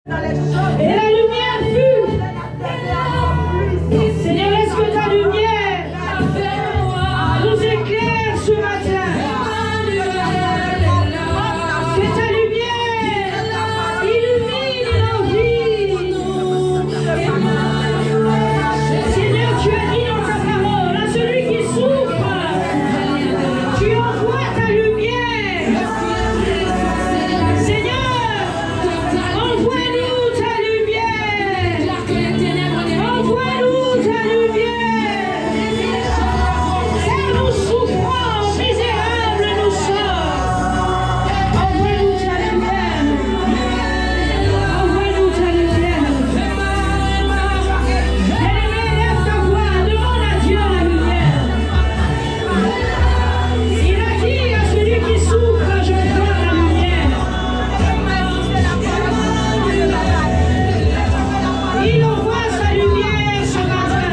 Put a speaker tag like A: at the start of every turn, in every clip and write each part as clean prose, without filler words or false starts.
A: Et la lumière fut. Seigneur, laisse que ta lumière nous éclaire ce matin. Que ta lumière illumine nos vies. Seigneur, tu as dit dans ta parole à celui qui souffre, tu envoies ta lumière. Seigneur, envoie-nous ta lumière. Envoie-nous ta lumière. Car nous souffrons, misérables nous sommes. Envoie-nous ta lumière. Envoie-nous ta lumière. Bien-aimé, lève ta voix, demande à Dieu la lumière. Il a dit à celui qui souffre, je donne la lumière. Il envoie sa lumière ce matin.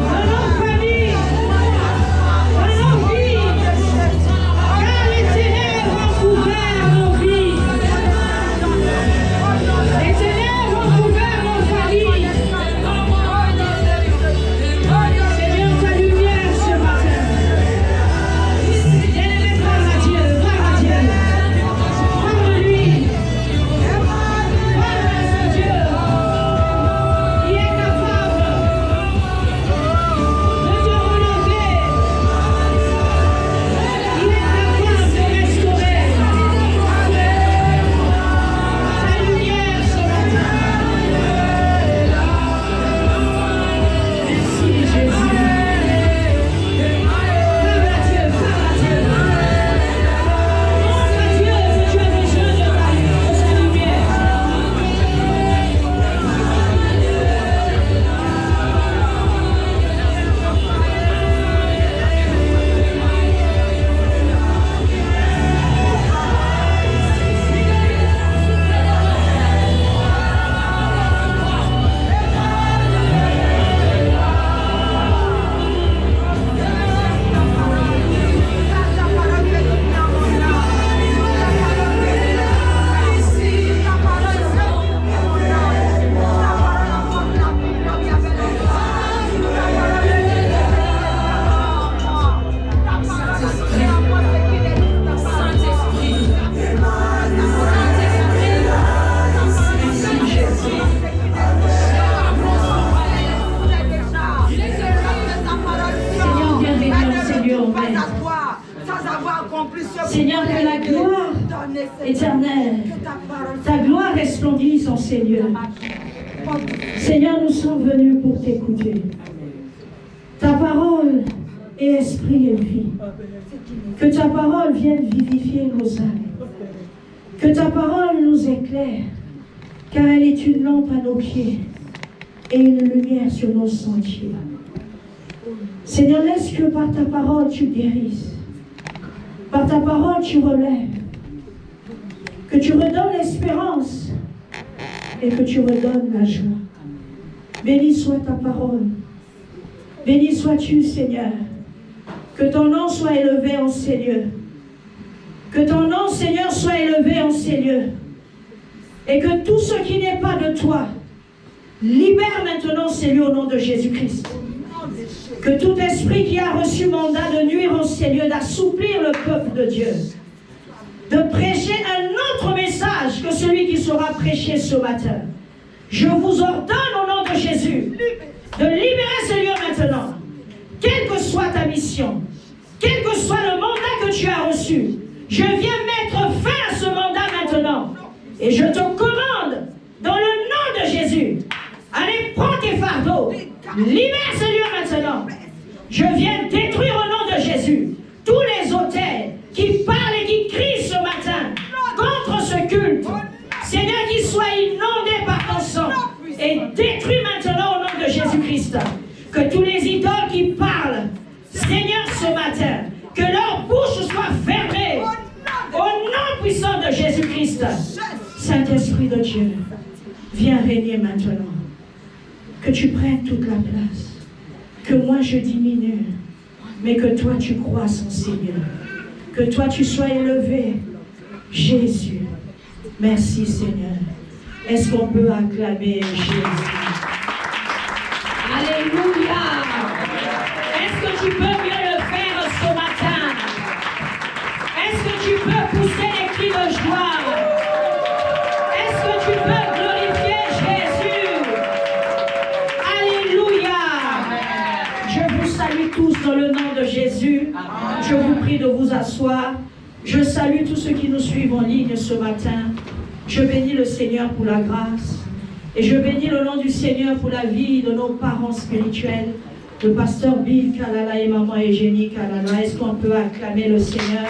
A: Dans nos familles, dans nos vies, car les ténèbres ont couvert nos vies. Les ténèbres ont couvert nos familles. Seigneur, ta lumière ce matin. Bien-aimé, parle à Dieu, parle à Dieu. Parle-lui. Parle à ce Dieu. Il est capable de te relever. Il est capable de restaurer. Ta lumière ce matin. Merci Jésus. Parle à Dieu, parle à Dieu. Montre à Dieu que tu as besoin de sa lumière. Seigneur, viens bénir ces lieux en main. Seigneur, que la gloire éternelle, ta gloire resplendisse en ces lieux. Seigneur, nous sommes venus pour t'écouter. Ta parole est esprit et vie. Que ta parole vienne vivifier nos âmes. Que ta parole nous éclaire, car elle est une lampe à nos pieds et une lumière sur nos sentiers. Seigneur, laisse que par ta parole tu guérisses. Par ta parole tu relèves. Que tu redonnes l'espérance et que tu redonnes la joie. Béni soit ta parole. Béni sois-tu, Seigneur. Que ton nom soit élevé en ces lieux. Que ton nom, Seigneur, soit élevé en ces lieux. Et que tout ce qui n'est pas de toi libère maintenant ces lieux au nom de Jésus-Christ. Que tout esprit qui a reçu mandat de nuire en ces lieux, d'assouplir le peuple de Dieu, de prêcher un autre message que celui qui sera prêché ce matin. Je vous ordonne au nom de Jésus de libérer ces lieux maintenant. Quelle que soit ta mission, quel que soit le mandat que tu as reçu, je viens mettre fin à ce mandat maintenant. Et je te commande, dans le nom de Jésus, allez, prends tes fardeaux, libère ces lieux maintenant. Je viens détruire au nom de Jésus tous les autels qui parlent et qui crient ce matin contre ce culte. Seigneur, qu'il soit inondé par ton sang et détruit maintenant au nom de Jésus-Christ. Que tous les idoles qui parlent, Seigneur, ce matin, que leur bouche soit fermée au nom puissant de Jésus-Christ. Saint-Esprit de Dieu, viens régner maintenant. Que tu prennes toute la place. Que moi je diminue, mais que toi tu croisses en Seigneur. Que toi tu sois élevé, Jésus. Merci Seigneur. Est-ce qu'on peut acclamer Jésus? Alléluia. Est-ce que tu peux mieux le faire ce matin? Est-ce que tu peux pousser les cris de joie? Est-ce que tu peux glorifier Jésus? Alléluia. Je vous salue tous dans le nom de Jésus. Je vous prie de vous asseoir. Je salue tous ceux qui nous suivent en ligne ce matin. Je bénis le Seigneur pour la grâce. Et je bénis le nom du Seigneur pour la vie de nos parents spirituels, le pasteur Bill Kalala et maman Eugénie Kalala. Est-ce qu'on peut acclamer le Seigneur?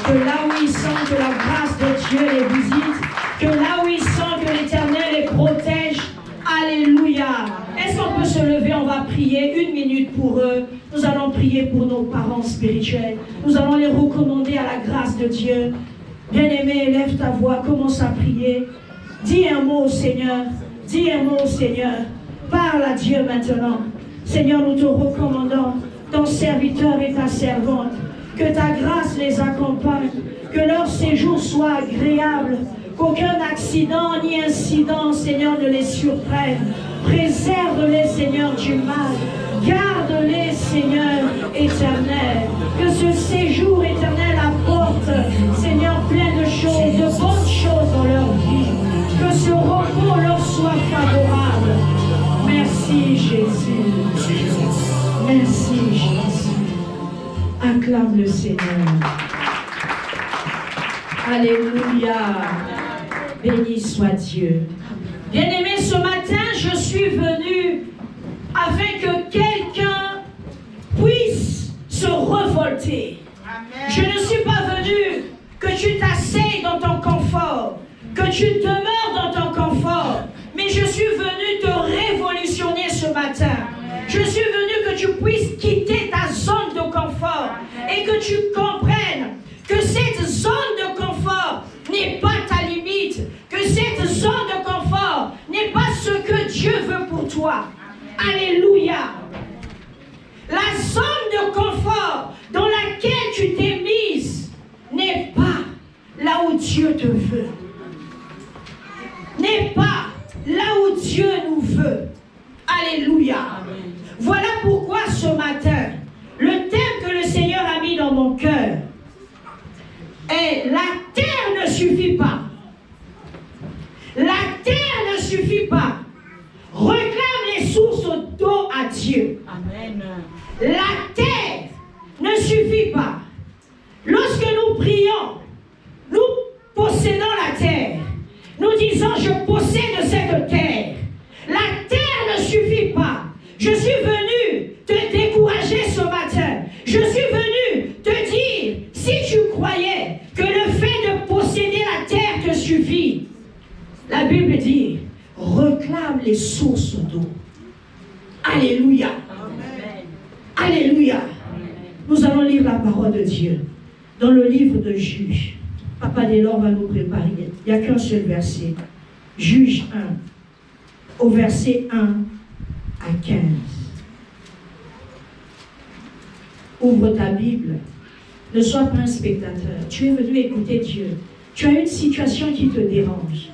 A: Que là où ils sentent que la grâce de Dieu les visite, que là où ils sentent que l'Éternel les protège. Alléluia. Est-ce qu'on peut se lever? On va prier 1 minute pour eux. Nous allons prier pour nos parents spirituels. Nous allons les recommander à la grâce de Dieu. Bien-aimé, élève ta voix, commence à prier. Dis un mot au Seigneur. Dis un mot au Seigneur. Parle à Dieu maintenant. Seigneur, nous te recommandons, ton serviteur et ta servante, que ta grâce les accompagne, que leur séjour soit agréable, qu'aucun accident ni incident, Seigneur, ne les surprenne. Préserve-les, Seigneur, du mal. Garde-les, Seigneur éternel. Que ce séjour éternel apporte, Seigneur, plein de choses, de bonnes choses dans leur vie. Que ce repos leur soit favorable. Merci, Jésus. Merci, Jésus. Acclame le Seigneur. Alléluia. Béni soit Dieu. Bien-aimé, ce matin, je suis venu afin que quelqu'un puisse se révolter. Amen. Je ne suis pas venu que tu t'asseyes dans ton confort, que tu demeures dans ton confort, mais je suis venu te révolutionner ce matin. Amen. Je suis venu que tu puisses quitter ta zone de confort et que tu comprennes que cette zone de confort n'est pas ta limite, que cette zone de confort n'est pas ce que Dieu veut pour toi. Alléluia. La zone de confort dans laquelle tu t'es mise n'est pas là où Dieu te veut. N'est pas là où Dieu nous veut. Alléluia. Amen. Voilà pourquoi ce matin, le thème que le Seigneur a mis dans mon cœur est: la terre ne suffit pas. La terre ne suffit pas. Réclame les sources d'eau à Dieu. Amen. La terre ne suffit pas. Lorsque nous prions, nous possédons la terre. Nous disons: je possède cette terre. La terre ne suffit pas. Je suis venu te décourager ce matin. Je suis venu te dire, si tu croyais que le fait de posséder la terre te suffit, la Bible dit: réclame les sources d'eau. Alléluia. Amen. Alléluia. Amen. Nous allons lire la parole de Dieu dans le livre de Juges. Papa Delors va nous préparer. Il n'y a qu'un seul verset. Juges 1, au verset 1 à 15. Ouvre ta Bible. Ne sois pas un spectateur. Tu es venu écouter Dieu. Tu as une situation qui te dérange.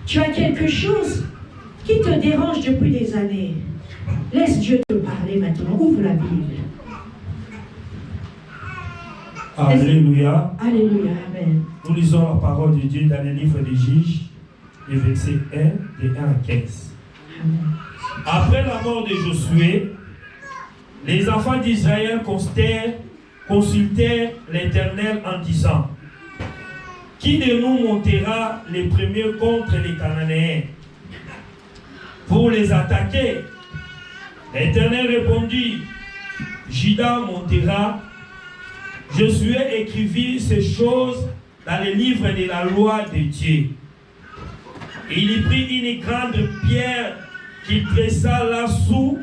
A: Tu as quelque chose qui te dérange depuis des années. Laisse Dieu te parler maintenant. Ouvre la Bible.
B: Alléluia.
A: Alléluia. Amen.
B: Nous lisons la parole de Dieu dans le livre des Juges, les versets 1 et 1 à 15. Amen. Après la mort de Josué, les enfants d'Israël consultèrent l'Éternel en disant: qui de nous montera les premiers contre les Cananéens pour les attaquer? L'Éternel répondit: Juda montera. Josué écrivit ces choses dans le livre de la loi de Dieu. Et il y prit une grande pierre qu'il dressa là sous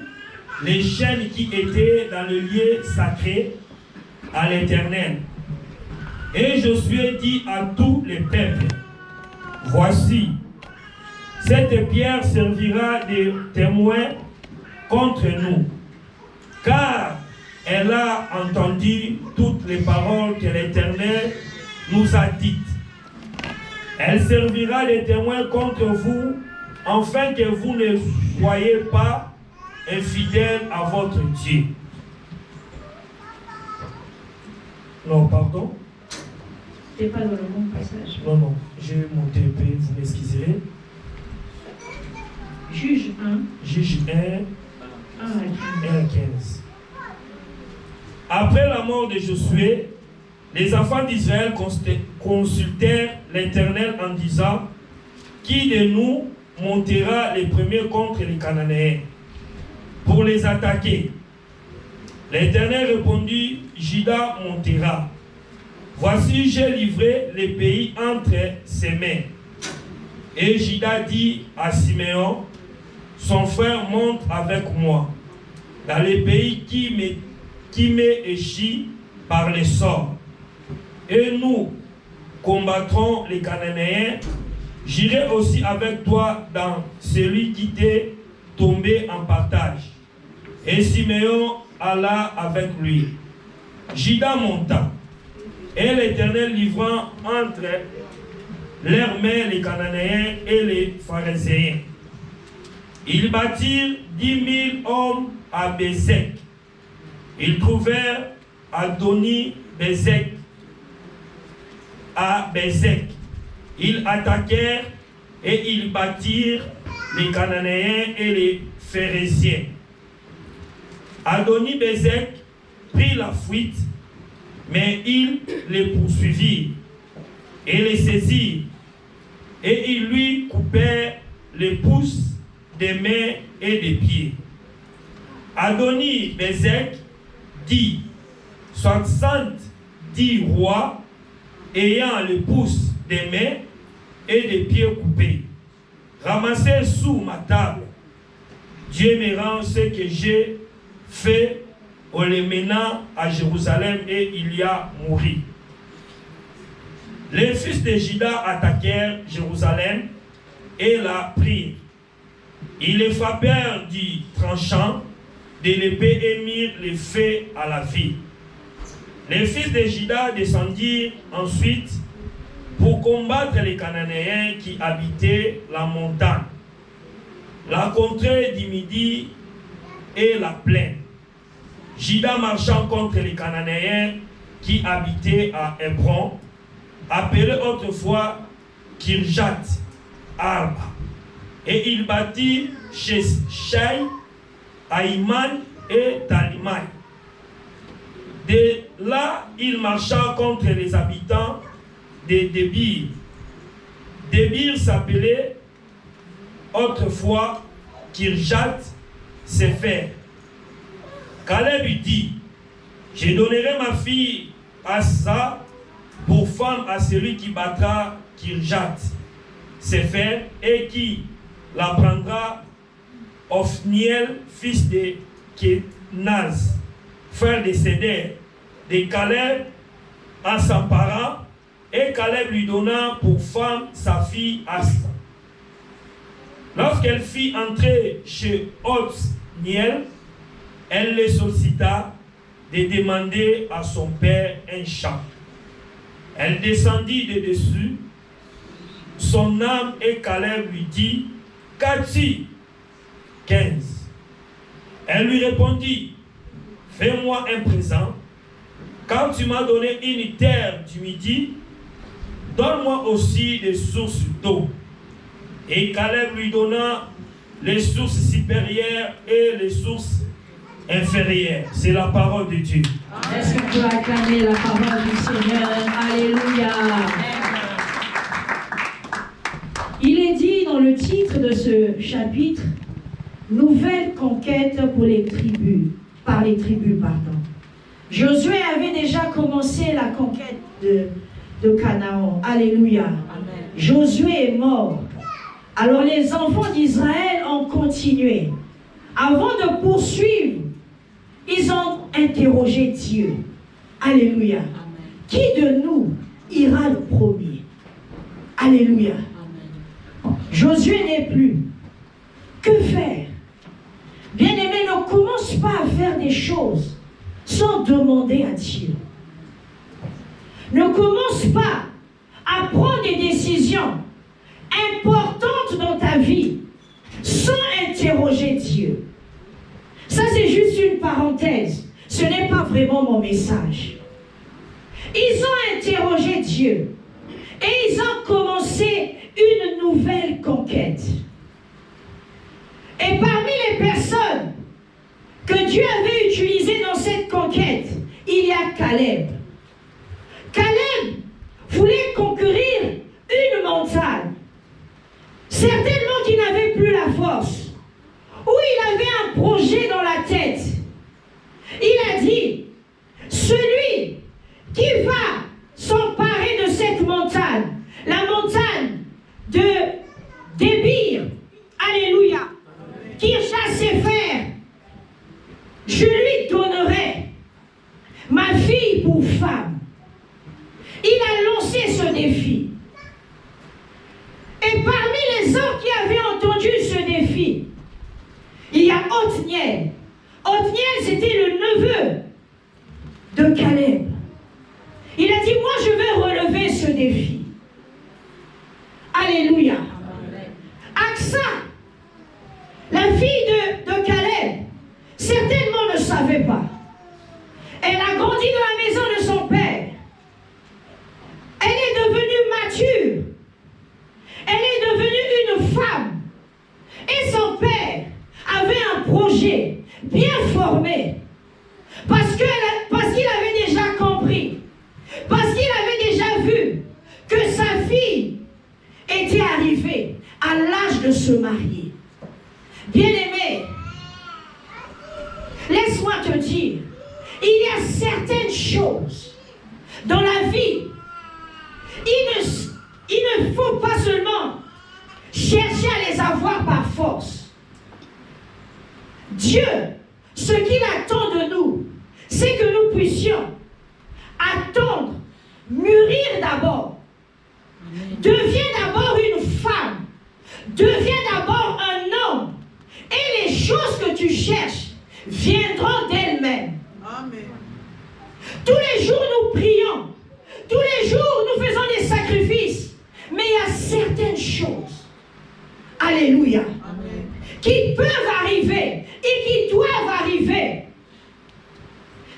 B: les chaînes qui étaient dans le lieu sacré à l'Éternel. Et Josué dit à tous les peuples: voici, cette pierre servira de témoin contre nous, car elle a entendu toutes les paroles que l'Éternel nous a dites. Elle servira de témoin contre vous, afin que vous ne soyez pas infidèles à votre Dieu. Non, pardon.
A: C'est pas dans le bon passage.
B: Non, j'ai monté un peu, vous m'excuserez.
A: Juge 1.
B: Juge 1,
A: 1
B: à 15. Après la mort de Josué, les enfants d'Israël consultèrent l'Éternel en disant: qui de nous montera les premiers contre les Cananéens pour les attaquer? L'Éternel répondit: Juda montera. Voici, j'ai livré les pays entre ses mains. Et Juda dit à Siméon, son frère, monte avec moi dans les pays qui m'est échu par les sorts. Et nous combattrons les Cananéens. J'irai aussi avec toi dans celui qui t'est tombé en partage. Et Siméon alla avec lui. Juda monta. Et l'Éternel livra entre leurs mains les Cananéens et les Pharéséens. Ils bâtirent 10 000 hommes à Bézek. Ils trouvèrent Adoni-Bézek à Bézek. Ils attaquèrent et ils battirent les Cananéens et les Pharésiens. Adoni-Bézek prit la fuite, mais ils les poursuivirent et les saisirent, et ils lui coupèrent les pouces des mains et des pieds. Adoni-Bézek dit: 70 rois ayant les pouces des mains et des pieds coupés, ramassés sous ma table. Dieu me rend ce que j'ai fait en les menant à Jérusalem, et il y a mouru. Les fils de Juda attaquèrent Jérusalem et la prirent. Ils les frappèrent du tranchant de l'épée et mirent les feux à la ville. Les fils de Juda descendirent ensuite pour combattre les Cananéens qui habitaient la montagne, la contrée du Midi et la plaine. Juda marchant contre les Cananéens qui habitaient à Hébron, appelé autrefois Kirjat Arba, et il bâtit chez Shai, Aïman et Talimai. De là, il marcha contre les habitants de Débir. Débir s'appelait autrefois Kirjat Sefer. Caleb lui dit: je donnerai ma fille Asa pour femme à celui qui battra Kirjat Sefer et qui la prendra Ophniel, fils de Kenaz, frère de Séder, de Caleb, à s'empara, et Caleb lui donna pour femme sa fille Asa. Lorsqu'elle fit entrer chez Othniel, elle le sollicita de demander à son père un champ. Elle descendit de dessus son âme, et Caleb lui dit: qu'as-tu? 15. Elle lui répondit: fais-moi un présent. Quand tu m'as donné une terre du Midi, donne-moi aussi des sources d'eau. Et Caleb lui donna les sources supérieures et les sources inférieures. C'est la parole de Dieu.
A: Est-ce qu'on peut acclamer la parole du Seigneur? Alléluia. Il est dit dans le titre de ce chapitre: nouvelle conquête pour les tribus, par les tribus, pardon. Josué avait déjà commencé la conquête de Canaan. Alléluia. Amen. Josué est mort. Alors les enfants d'Israël ont continué. Avant de poursuivre, ils ont interrogé Dieu. Alléluia. Amen. Qui de nous ira le premier? Alléluia. Amen. Josué n'est plus. Que faire? Bien-aimé, ne commence pas à faire des choses sans demander à Dieu. Ne commence pas à prendre des décisions importantes dans ta vie sans interroger Dieu. Ça, c'est juste une parenthèse. Ce n'est pas vraiment mon message. Ils ont interrogé Dieu et ils ont commencé une nouvelle conquête. Et parmi les personnes que Dieu avait utilisées dans cette conquête, il y a Caleb. Caleb voulait conquérir une montagne, certainement qu'il n'avait plus la force, ou il avait un projet dans la tête. Il a dit, celui qui va s'emparer de cette montagne, la montagne de Débir, alléluia, Kirjath-Sepher, je lui donnerai ma fille pour femme. Il a lancé ce défi. Et parmi les hommes qui avaient entendu ce défi, il y a Othniel. Othniel, c'était le neveu de Caleb. Il a dit, moi je vais relever ce défi. Alléluia. Aksa, la fille de Caleb, certainement ne savait pas. Elle a grandi dans la maison de son père. Elle est devenue mature. Elle est devenue une femme. Et son père avait un projet bien formé. Parce qu'il avait déjà compris. Parce qu'il avait déjà vu que sa fille était arrivée à l'âge de se marier. Bien-aimé, laisse-moi te dire, il y a certaines choses dans la vie. Il ne faut pas seulement chercher à les avoir par force. Dieu, ce qu'il attend de nous, c'est que nous puissions attendre, mûrir d'abord. Deviens d'abord une femme. Deviens d'abord un homme. Et les choses que tu cherches viendront d'elles-mêmes. Tous les jours nous prions. Tous les jours nous faisons des sacrifices. Mais il y a certaines choses, alléluia, qui peuvent arriver et qui doivent arriver.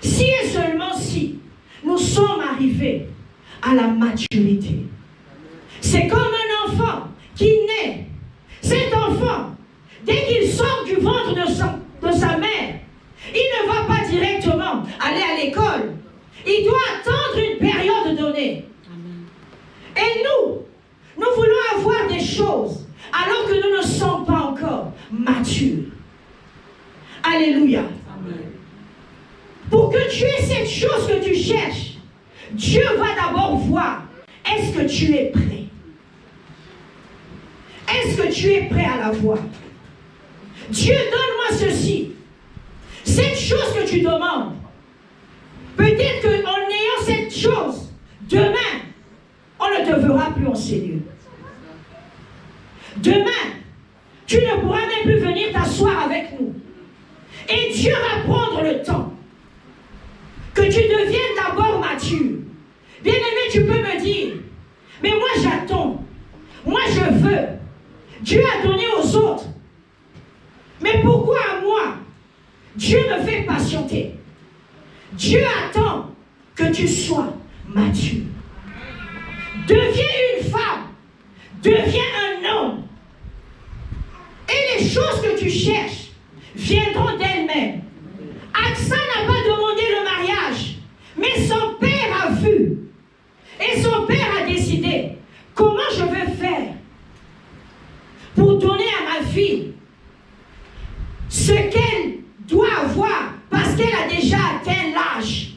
A: Si et seulement si nous sommes arrivés à la maturité. C'est comme un enfant qui naît. Cet enfant, dès qu'il sort du ventre de sa mère, il ne va pas directement aller à l'école. Il doit attendre une période donnée. Et nous voulons avoir des choses alors que nous ne sommes pas encore matures. Alléluia. Pour que tu aies cette chose que tu cherches, Dieu va d'abord voir, est-ce que tu es prêt? Est-ce que tu es prêt à la voir? Dieu, donne-moi ceci. Cette chose que tu demandes, peut-être qu'en ayant cette chose, demain, on ne te verra plus en ces lieux. Demain, tu ne pourras même plus venir t'asseoir avec nous. Et Dieu va prendre le temps que tu deviennes d'abord mature. Bien-aimé, tu peux me dire, mais moi j'attends, moi je veux. Dieu a donné aux autres. Mais pourquoi à moi? Dieu me fait patienter. Dieu attend que tu sois mature. Deviens une femme. Deviens un homme. Et les choses que tu cherches viendront d'elles-mêmes. Aksa n'a pas demandé le mariage, mais son père a vu. Et son père a décidé, comment je vais faire pour donner à ma fille ce qu'elle doit avoir parce qu'elle a déjà atteint l'âge.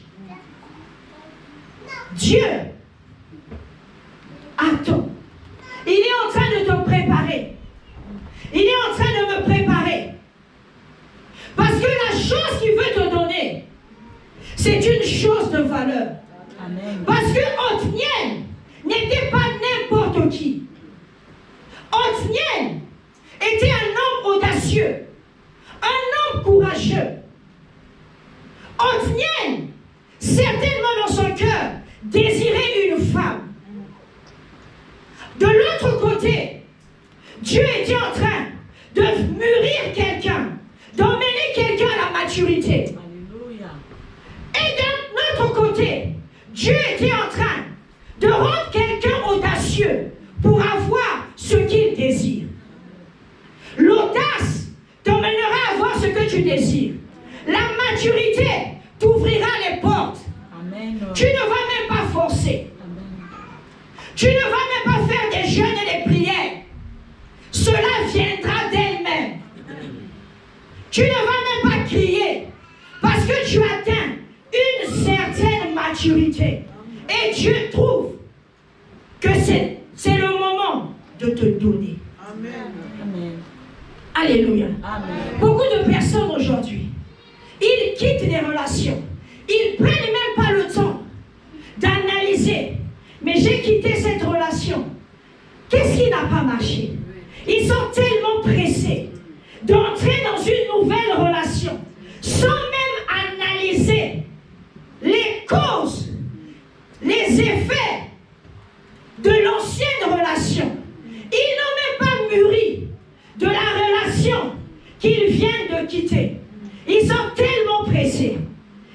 A: Dieu attend. Il est en train de te préparer. Il est en train de me préparer. Parce que la chose qu'il veut te donner, c'est une chose de valeur. Amen. Parce que Othniel n'était pas n'importe qui. Othniel était un homme audacieux, un homme courageux. Othniel, certainement dans son cœur, désirait une femme. côté, Dieu était en train de mûrir quelqu'un, d'emmener quelqu'un à la maturité.
C: Alléluia.
A: Et d'un autre côté, Dieu était en train de rendre quelqu'un audacieux pour avoir ce qu'il désire. L'audace t'emmènera à avoir ce que tu désires. La maturité t'ouvrira les portes.
C: Amen.
A: Tu ne vas même pas forcer.
C: Amen.
A: Tu ne vas même pas faire des jeûnes et des prières. Cela viendra d'elle-même. Tu ne vas même pas crier parce que tu atteins une certaine maturité. Et Dieu trouve que c'est le moment de te donner.
C: Amen. Amen.
A: Alléluia.
C: Amen.
A: Beaucoup de personnes aujourd'hui, ils quittent les relations. Ils ne prennent même pas le temps d'analyser. Mais j'ai quitté cette relation. Qu'est-ce qui n'a pas marché? Ils sont tellement pressés d'entrer dans une nouvelle relation sans même analyser les causes, les effets de l'ancienne relation. Ils n'ont même pas mûri de la relation qu'ils viennent de quitter. Ils sont tellement pressés.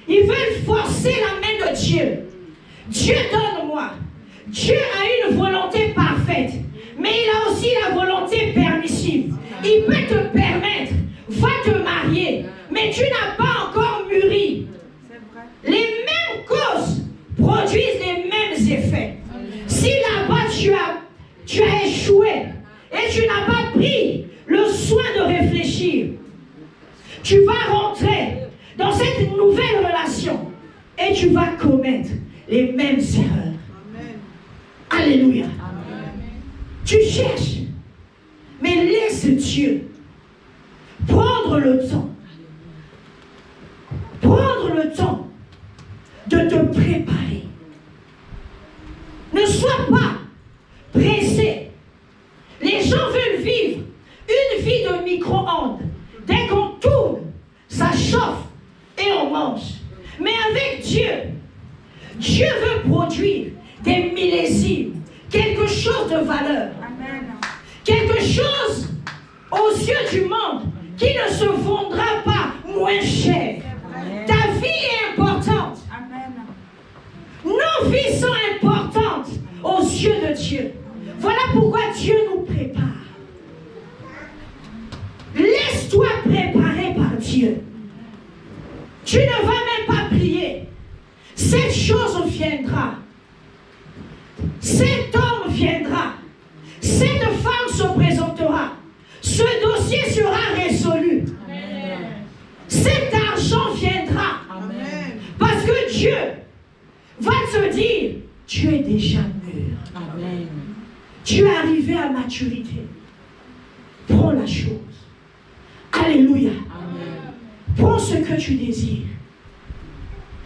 A: Ils veulent forcer la main de Dieu. Dieu donne-moi. Dieu a une volonté parfaite, mais il a aussi la volonté permissive. Il peut te permettre, va te marier, mais tu n'as pas encore mûri. Les mêmes causes produisent les mêmes effets. Si là-bas tu as échoué et tu n'as pas pris le soin de réfléchir, tu vas rentrer dans cette nouvelle relation et tu vas commettre les mêmes erreurs. Alléluia.
C: Amen.
A: Tu cherches, mais laisse Dieu prendre le temps. Prendre le temps de te préparer. Ne sois pas pressé. Les gens veulent vivre une vie de micro-ondes. Dès qu'on tourne, ça chauffe et on mange. Mais avec Dieu, Dieu veut produire des millésimes, quelque chose de valeur.
C: Amen.
A: Quelque chose aux yeux du monde qui ne se vendra pas moins cher.
C: Amen.
A: Ta vie est importante.
C: Amen.
A: Nos vies sont importantes aux yeux de Dieu. Voilà pourquoi Dieu nous prépare. Laisse-toi préparer par Dieu. Tu ne vas même pas prier. Cette chose viendra. Cet homme viendra. Cette femme se présentera. Ce dossier sera résolu.
C: Amen.
A: Cet argent viendra.
C: Amen.
A: Parce que Dieu va te dire, tu es déjà mûr.
C: Amen.
A: Tu es arrivé à maturité. Prends la chose. Alléluia.
C: Amen.
A: Prends ce que tu désires.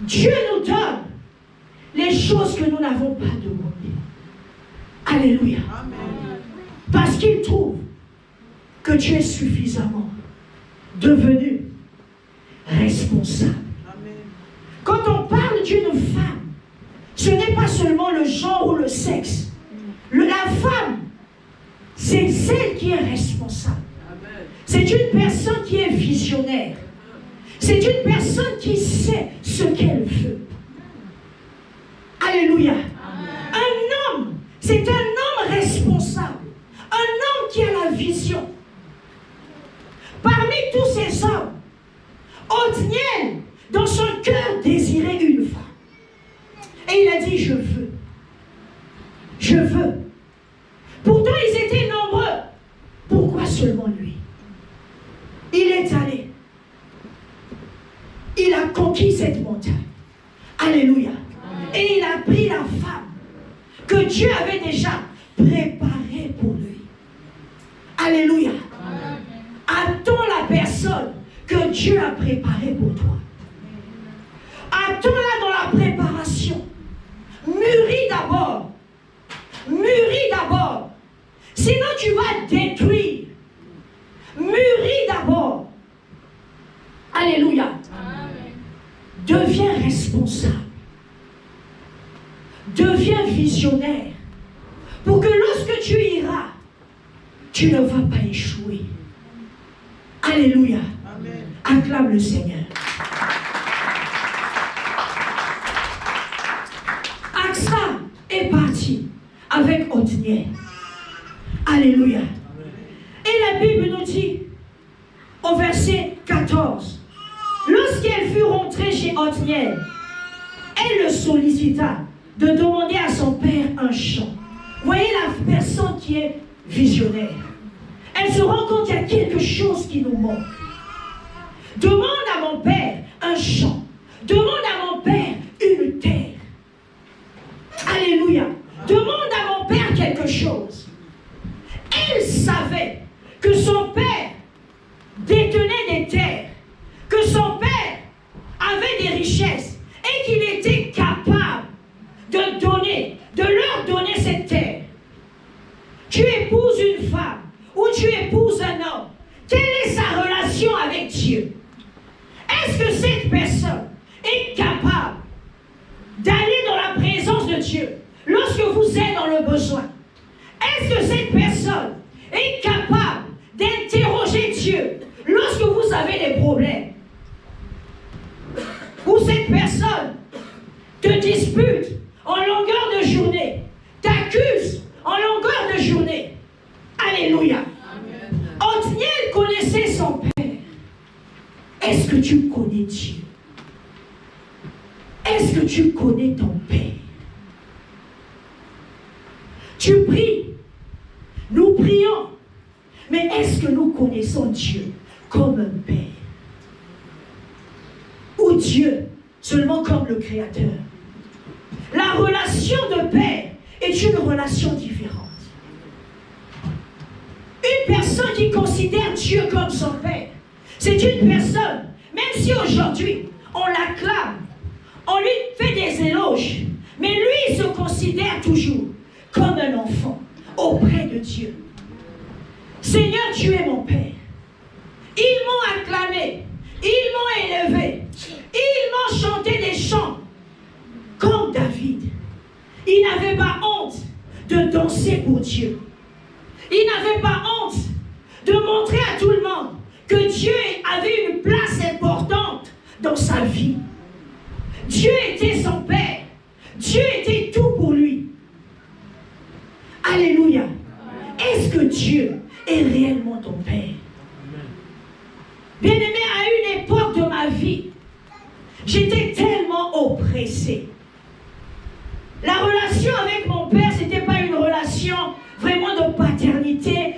A: Dieu nous donne les choses que nous n'avons pas demandées. Alléluia.
C: Amen.
A: Parce qu'il trouve que tu es suffisamment devenu responsable.
C: Amen.
A: Quand on parle d'une femme, ce n'est pas seulement le genre ou le sexe. La femme, c'est celle qui est responsable. C'est une personne qui est visionnaire. C'est une personne qui sait ce qu'elle veut. Alléluia. Un homme, c'est un homme responsable. Un homme qui a la vision. Parmi tous ces hommes, Othniel, dans son cœur, désirait une femme. Et il a dit, je veux. Je veux. Pourtant, ils étaient nombreux. Pourquoi seulement lui? Il est allé. Il a conquis cette montagne. Alléluia. Et il a pris la femme que Dieu avait déjà préparée pour lui. Alléluia. Attends la personne que Dieu a préparée pour toi. Attends-la dans la préparation. Mûris d'abord. Mûris d'abord. Sinon tu vas détruire. Mûris d'abord. Alléluia. Deviens responsable. Deviens visionnaire. Pour que lorsque tu iras tu ne vas pas échouer. Alléluia.
C: Amen.
A: Acclame le Seigneur. Aksa est parti avec Othniel. Alléluia. Et la Bible nous dit, au verset 14, lorsqu'elle fut rentrée chez Othniel, elle le sollicita de demander à son père un champ. Voyez la personne qui est visionnaire. Elle se rend compte qu'il y a quelque chose qui nous manque. Demande à mon père un champ. Demande à mon père une terre. Alléluia. Demande à mon père quelque chose. Elle savait que son père détenait des terres, que son père avait des richesses et qu'il était capable de donner, de leur donner cette terre. Tu épouses une femme ou tu épouses un homme. Quelle est sa relation avec Dieu? Est-ce que cette personne est capable d'aller dans la présence de Dieu lorsque vous êtes dans le besoin? Est-ce que cette personne est capable d'interroger Dieu lorsque vous avez des problèmes? Ou cette personne te dispute en longueur de journée, t'accuse en longueur de journée? Alléluia. Othniel connaissait son père. Est-ce que tu connais Dieu? Est-ce que tu connais ton père? Tu pries. Nous prions. Mais est-ce que nous connaissons Dieu comme un père? Ou Dieu seulement comme le Créateur? La relation de père est une relation différente. Une personne qui considère Dieu comme son père, c'est une personne, même si aujourd'hui on l'acclame, on lui fait des éloges, mais lui il se considère toujours comme un enfant auprès de Dieu. Seigneur, tu es mon père. Ils m'ont acclamé, ils m'ont élevé, ils m'ont chanté des chants comme David. Il n'avait pas honte de danser pour Dieu. Il n'avait pas honte de montrer à tout le monde que Dieu avait une place importante dans sa vie. Dieu était son père. Dieu était tout pour lui. Alléluia. Est-ce que Dieu est réellement ton père? Bien-aimé, à une époque de ma vie, j'étais tellement oppressée. La relation avec mon père, ce n'était pas une relation vraiment de paternité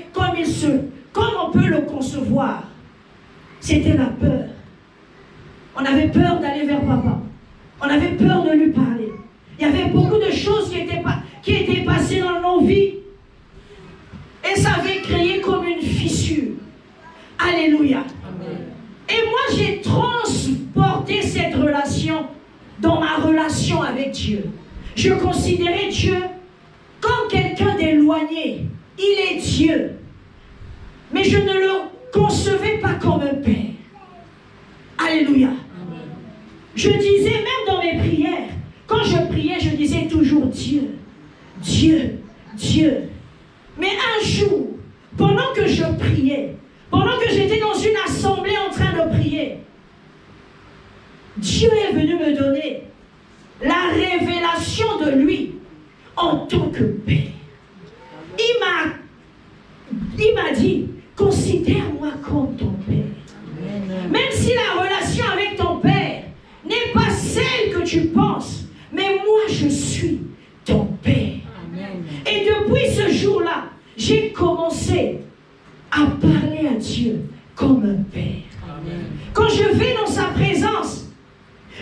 A: comme on peut le concevoir. C'était la peur. On avait peur d'aller vers papa. On avait peur de lui parler. Il y avait beaucoup de choses qui étaient passées dans nos vies. Et ça avait créé comme une fissure. Alléluia. Amen. Et moi, j'ai transporté cette relation dans ma relation avec Dieu. Je considérais Dieu comme quelqu'un d'éloigné. Il est Dieu. Mais je ne le concevais pas comme un père. Alléluia. Amen. Je disais même dans mes prières, quand je priais, je disais toujours Dieu, Dieu, Dieu. Mais un jour, pendant que je priais, pendant que j'étais dans une assemblée en train de prier, Dieu est venu me donner la révélation de lui en tant que père. Il m'a dit, considère-moi comme ton père. Même si la relation avec ton père n'est pas celle que tu penses, mais moi je suis ton père. Et depuis ce jour-là, j'ai commencé à parler à Dieu comme un père. Quand je vais dans sa présence,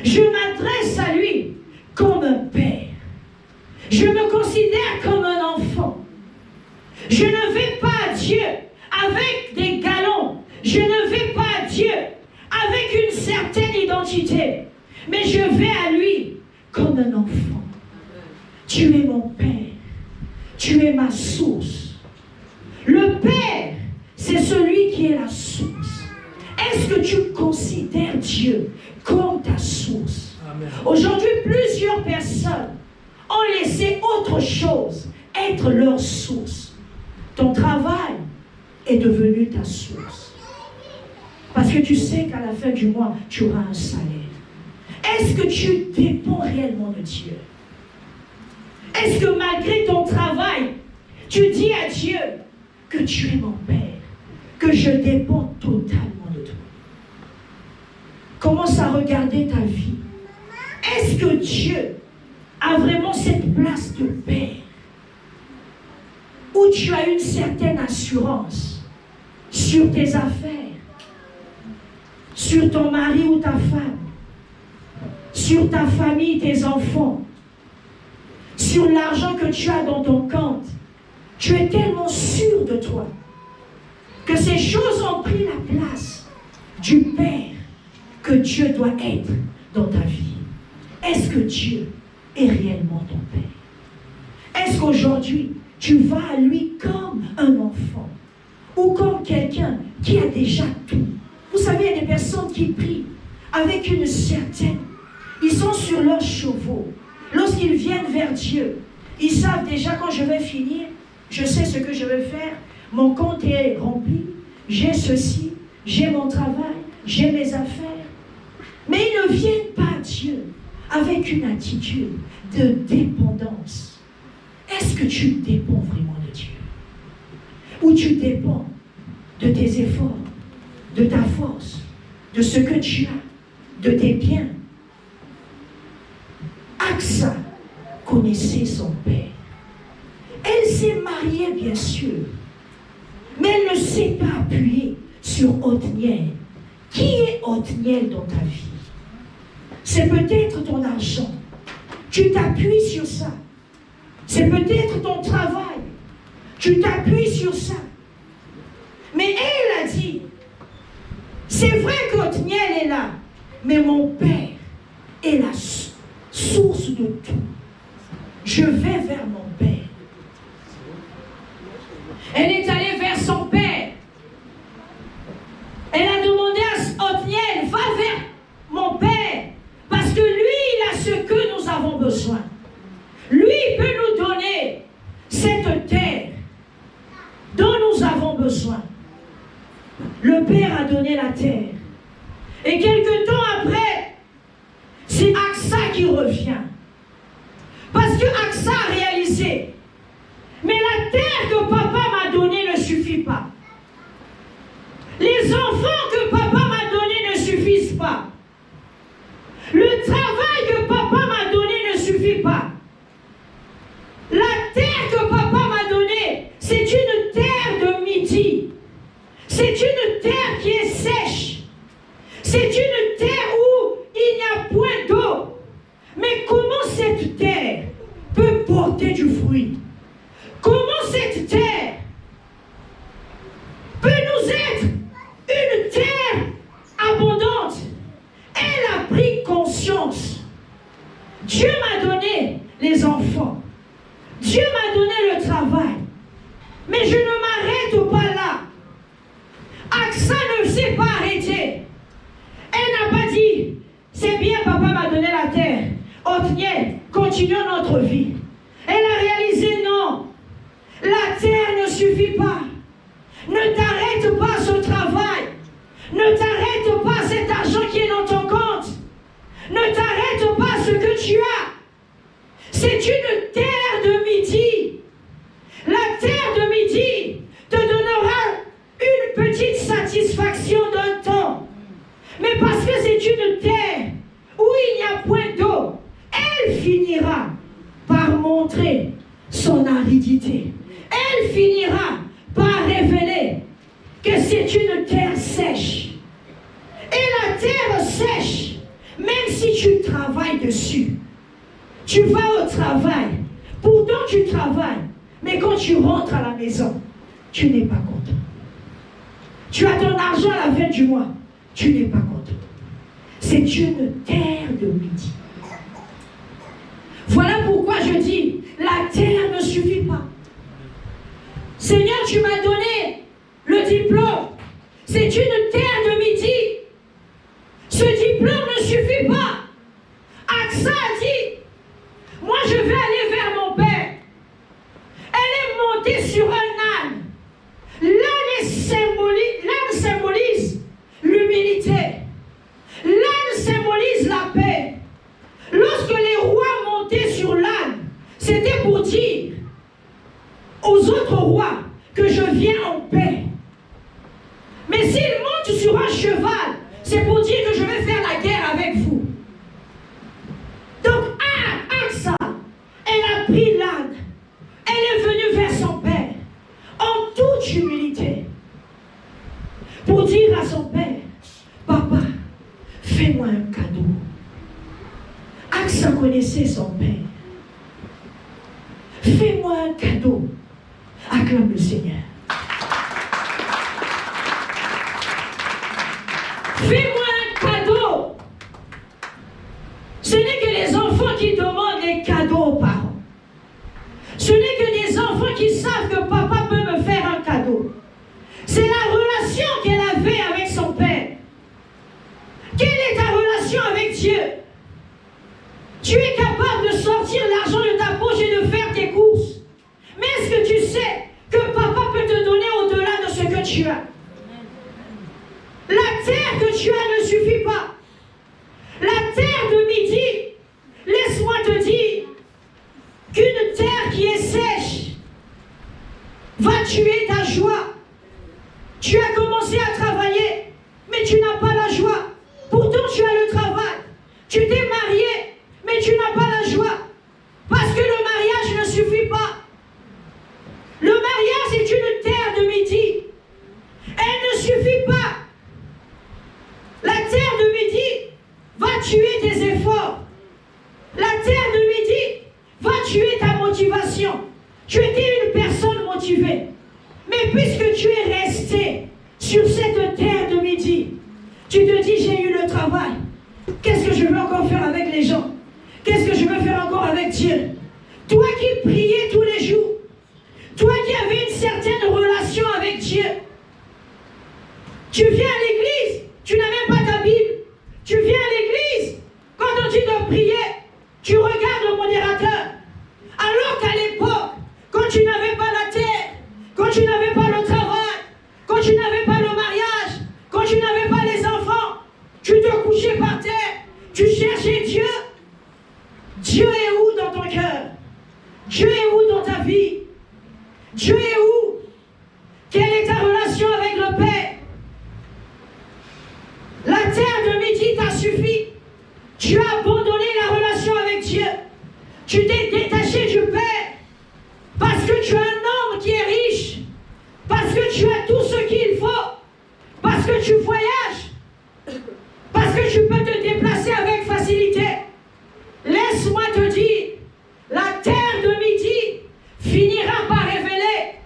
A: je m'adresse à lui comme un père. Je me considère comme un enfant. Je ne vais pas à Dieu avec des galons. Je ne vais pas à Dieu avec une certaine identité. Mais je vais à lui comme un enfant. Tu es mon père. Tu es ma source. Le père, c'est celui qui est la source. Est-ce que tu considères Dieu comme ta source? Aujourd'hui, plusieurs personnes ont laissé autre chose être leur source. Ton travail est devenue ta source. Parce que tu sais qu'à la fin du mois, tu auras un salaire. Est-ce que tu dépends réellement de Dieu? Est-ce que malgré ton travail, tu dis à Dieu que tu es mon Père, que je dépends totalement de toi? Commence à regarder ta vie. Est-ce que Dieu a vraiment cette place de Père où tu as une certaine assurance sur tes affaires, sur ton mari ou ta femme, sur ta famille, tes enfants, sur l'argent que tu as dans ton compte? Tu es tellement sûr de toi que ces choses ont pris la place du Père que Dieu doit être dans ta vie. Est-ce que Dieu est réellement ton Père? Est-ce qu'aujourd'hui, tu vas à lui comme un enfant ou comme quelqu'un qui a déjà tout? Vous savez, il y a des personnes qui prient avec une certaine... Ils sont sur leurs chevaux. Lorsqu'ils viennent vers Dieu, ils savent déjà quand je vais finir, je sais ce que je vais faire, mon compte est rempli, j'ai ceci, j'ai mon travail, j'ai mes affaires. Mais ils ne viennent pas à Dieu avec une attitude de dépendance. Est-ce que tu dépends vraiment de Dieu? Ou tu dépends de tes efforts, de ta force, de ce que tu as, de tes biens? Aksa connaissait son père. Elle s'est mariée, bien sûr, mais elle ne s'est pas appuyée sur Othniel. Qui est Othniel dans ta vie? C'est peut-être ton argent. Tu t'appuies sur ça. C'est peut-être ton travail. Tu t'appuies sur ça. Mais elle a dit, c'est vrai qu'Othniel est là, mais mon père est la source de tout. Je vais vers mon père. Elle est allée vers son père. Elle a demandé à Othniel, va vers mon père, parce que lui, il a ce que nous avons besoin. Lui, il peut nous donner cette terre dont nous avons besoin. Le père a donné la terre. Et quelque temps après, c'est Aksa qui revient. Parce que Aksa a réalisé, mais la terre que papa m'a donnée ne suffit pas. Les enfants que papa m'a donnés ne suffisent pas. Le travail que papa m'a donné ne suffit pas. La terre que papa m'a donnée, c'est une terre de midi. C'est une terre qui est sèche. C'est une terre où il n'y a point d'eau. Mais comment cette terre peut porter du fruit? Comment cette terre peut nous être une terre abondante? Elle a pris conscience. Dieu m'a donné les enfants. Dieu m'a donné le travail. Mais je ne m'arrête pas là. Aksa ne s'est pas arrêtée. Elle n'a pas dit, c'est bien, papa m'a donné la terre. Othniel, continuons notre vie. Elle a réalisé, non, la terre ne suffit pas. Ne t'arrête pas ce travail. Ne t'arrête pas cet argent qui est dans ton compte. Ne t'arrête pas ce que tu as. C'est une terre de midi. La terre de midi te donnera une petite satisfaction d'un temps. Mais parce que c'est une terre où il n'y a point d'eau, elle finira par montrer son aridité. Elle finira par révéler que c'est une terre sèche. Et la terre sèche, même si tu travailles dessus, tu vas au travail, pourtant tu travailles, mais quand tu rentres à la maison, tu n'es pas content. Tu as ton argent à la fin du mois, tu n'es pas content. C'est une terre de midi. Voilà pourquoi je dis, la terre ne suffit pas. Seigneur, tu m'as donné le diplôme. C'est une terre de midi. Ce diplôme ne suffit pas. Aksa a dit, moi je vais aller vers mon père. Elle est montée sur un âne. L'âne est pris l'âne. Elle est venue vers son père en toute humilité pour dire à son père, papa, fais-moi un cadeau. Aksa connaissait son père. Fais-moi un cadeau. Acclame le Seigneur. Fais-moi un cadeau. Ce n'est que les enfants qui demandent des cadeaux aux parents. Ce n'est que des enfants qui savent que papa peut me faire un cadeau. C'est la relation qu'elle avait avec son père. Quelle est ta relation avec Dieu? Tu es capable de sortir l'argent de ta poche et de faire tes courses. Mais est-ce que tu sais que papa peut te donner au-delà de ce que tu as? La terre que tu as ne suffit pas. La terre de midi, laisse-moi te dire qu'une terre qui est sèche va tuer ta joie. Tu as commencé à travailler, mais tu n'as pas la joie. Pourtant, tu as le travail. Tu t'es marié, mais tu n'as pas la joie. Parce que le mariage ne suffit pas. Le mariage est une terre de midi. Elle ne suffit pas. La terre de midi va tuer tes efforts. La terre de midi va tuer ta motivation. Tu étais une personne motivée. Mais puisque tu es resté sur cette terre de midi, tu te dis, j'ai eu le travail. Qu'est-ce que je veux encore faire avec les gens? Qu'est-ce que je veux faire encore avec Dieu? Toi qui priais tous les jours, toi qui avais une certaine relation avec Dieu, tu viens à l'église, tu n'as même pas ta Bible. Tu viens à l'église, quand on dit de prier, tu regardes le modérateur. Alors qu'à l'époque, quand tu n'avais pas la terre, quand tu n'avais pas le travail, quand tu n'avais pas le mariage, quand tu n'avais pas les enfants, tu te couchais par terre, tu cherchais Dieu. Dieu est où dans ton cœur? Dieu est où dans ta vie? Dieu est où? Quelle est ta relation avec le Père? La terre de midi t'a suffi. Tu as abandonné la relation avec Dieu. Tu t'es détaché du Père. Parce que tu as un homme qui est riche. Parce que tu as tout ce qu'il faut. Parce que tu voyages. Parce que tu peux te déplacer avec facilité. Laisse-moi te dire, la terre de midi finira par révéler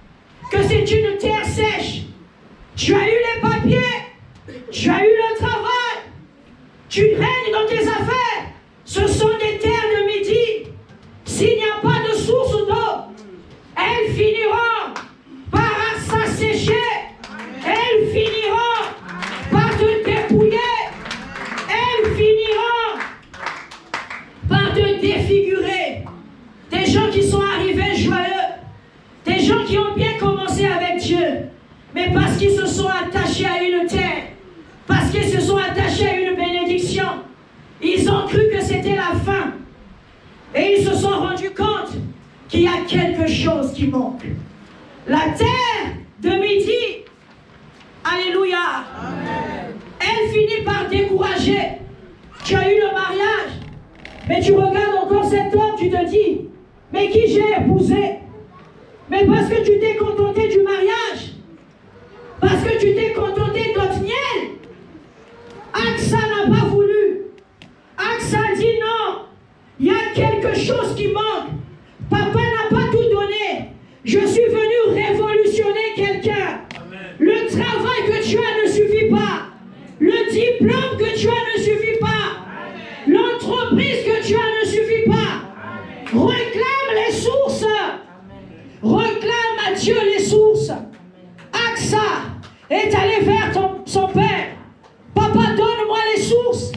A: que c'est une terre sèche. Tu as eu les papiers, tu as eu le travail, tu règnes dans tes affaires. Ce sont des terres de midi. S'il n'y a pas de source d'eau, elles finiront par s'assécher. Elles finiront par te dépouiller. Elles finiront par te défigurer. Des gens qui sont arrivés joyeux, des gens qui ont bien commencé avec Dieu, mais parce qu'ils se sont attachés à une terre, parce qu'ils se sont attachés à une bénédiction, ils ont cru que c'était la fin. Et ils se sont rendus compte qu'il y a quelque chose qui manque. La terre de midi, alléluia, amen, elle finit par décourager. Tu as eu le mariage, mais tu regardes encore cet homme, tu te dis, mais qui j'ai épousé? Mais parce que tu t'es contenté du mariage, parce que tu t'es contenté d'Othniel, Aksa n'a pas voulu. Aksa dit non, il y a quelque chose qui manque. Papa n'a pas tout donné. Je suis venu révolutionner quelqu'un. Le travail que tu as ne suffit pas. Le diplôme que tu as ne suffit pas. L'entreprise que tu as ne suffit pas. Réclame les sources. Réclame à Dieu les sources. Aksa est allé vers son père. Papa, donne-moi les sources.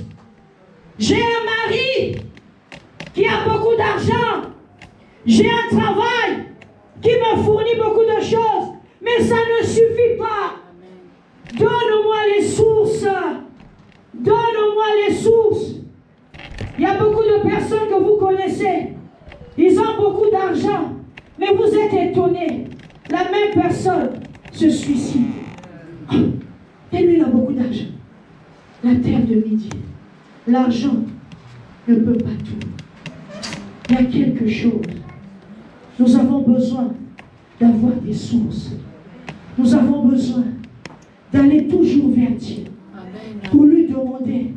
A: J'ai un mari qui a beaucoup d'argent. J'ai un travail qui me fournit beaucoup de choses. Mais ça ne suffit pas. Donne-moi les sources. Donne-moi les sources. Il y a beaucoup de personnes que vous connaissez. Ils ont beaucoup d'argent. Mais vous êtes étonnés. La même personne se suicide. Et lui, il a beaucoup d'argent. La terre de midi. L'argent ne peut pas tout. Il y a quelque chose Nous avons besoin d'avoir des sources. Nous avons besoin d'aller toujours vers Dieu pour lui demander,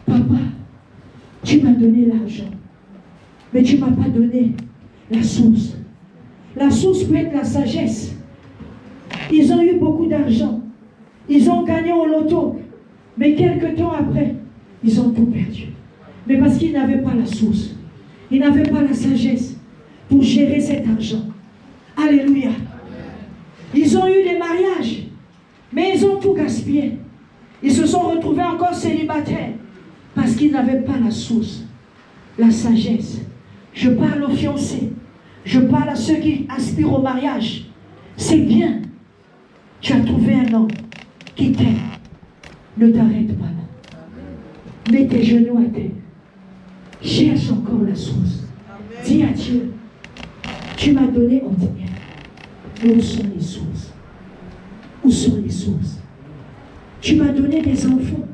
A: papa, tu m'as donné l'argent, mais tu ne m'as pas donné la source. La source peut être la sagesse. Ils ont eu beaucoup d'argent. Ils ont gagné au loto. Mais quelques temps après, ils ont tout perdu. Mais parce qu'ils n'avaient pas la source. Ils n'avaient pas la sagesse pour gérer cet argent. Alléluia. Ils ont eu des mariages. Mais ils ont tout gaspillé. Ils se sont retrouvés encore célibataires. Parce qu'ils n'avaient pas la source. La sagesse. Je parle aux fiancés. Je parle à ceux qui aspirent au mariage. C'est bien. Tu as trouvé un homme qui t'aime. Ne t'arrête pas là. Mets tes genoux à terre. Cherche encore la source. Dis à Dieu, tu m'as donné entière. Mais où sont les sources? Où sont les sources? Tu m'as donné des enfants.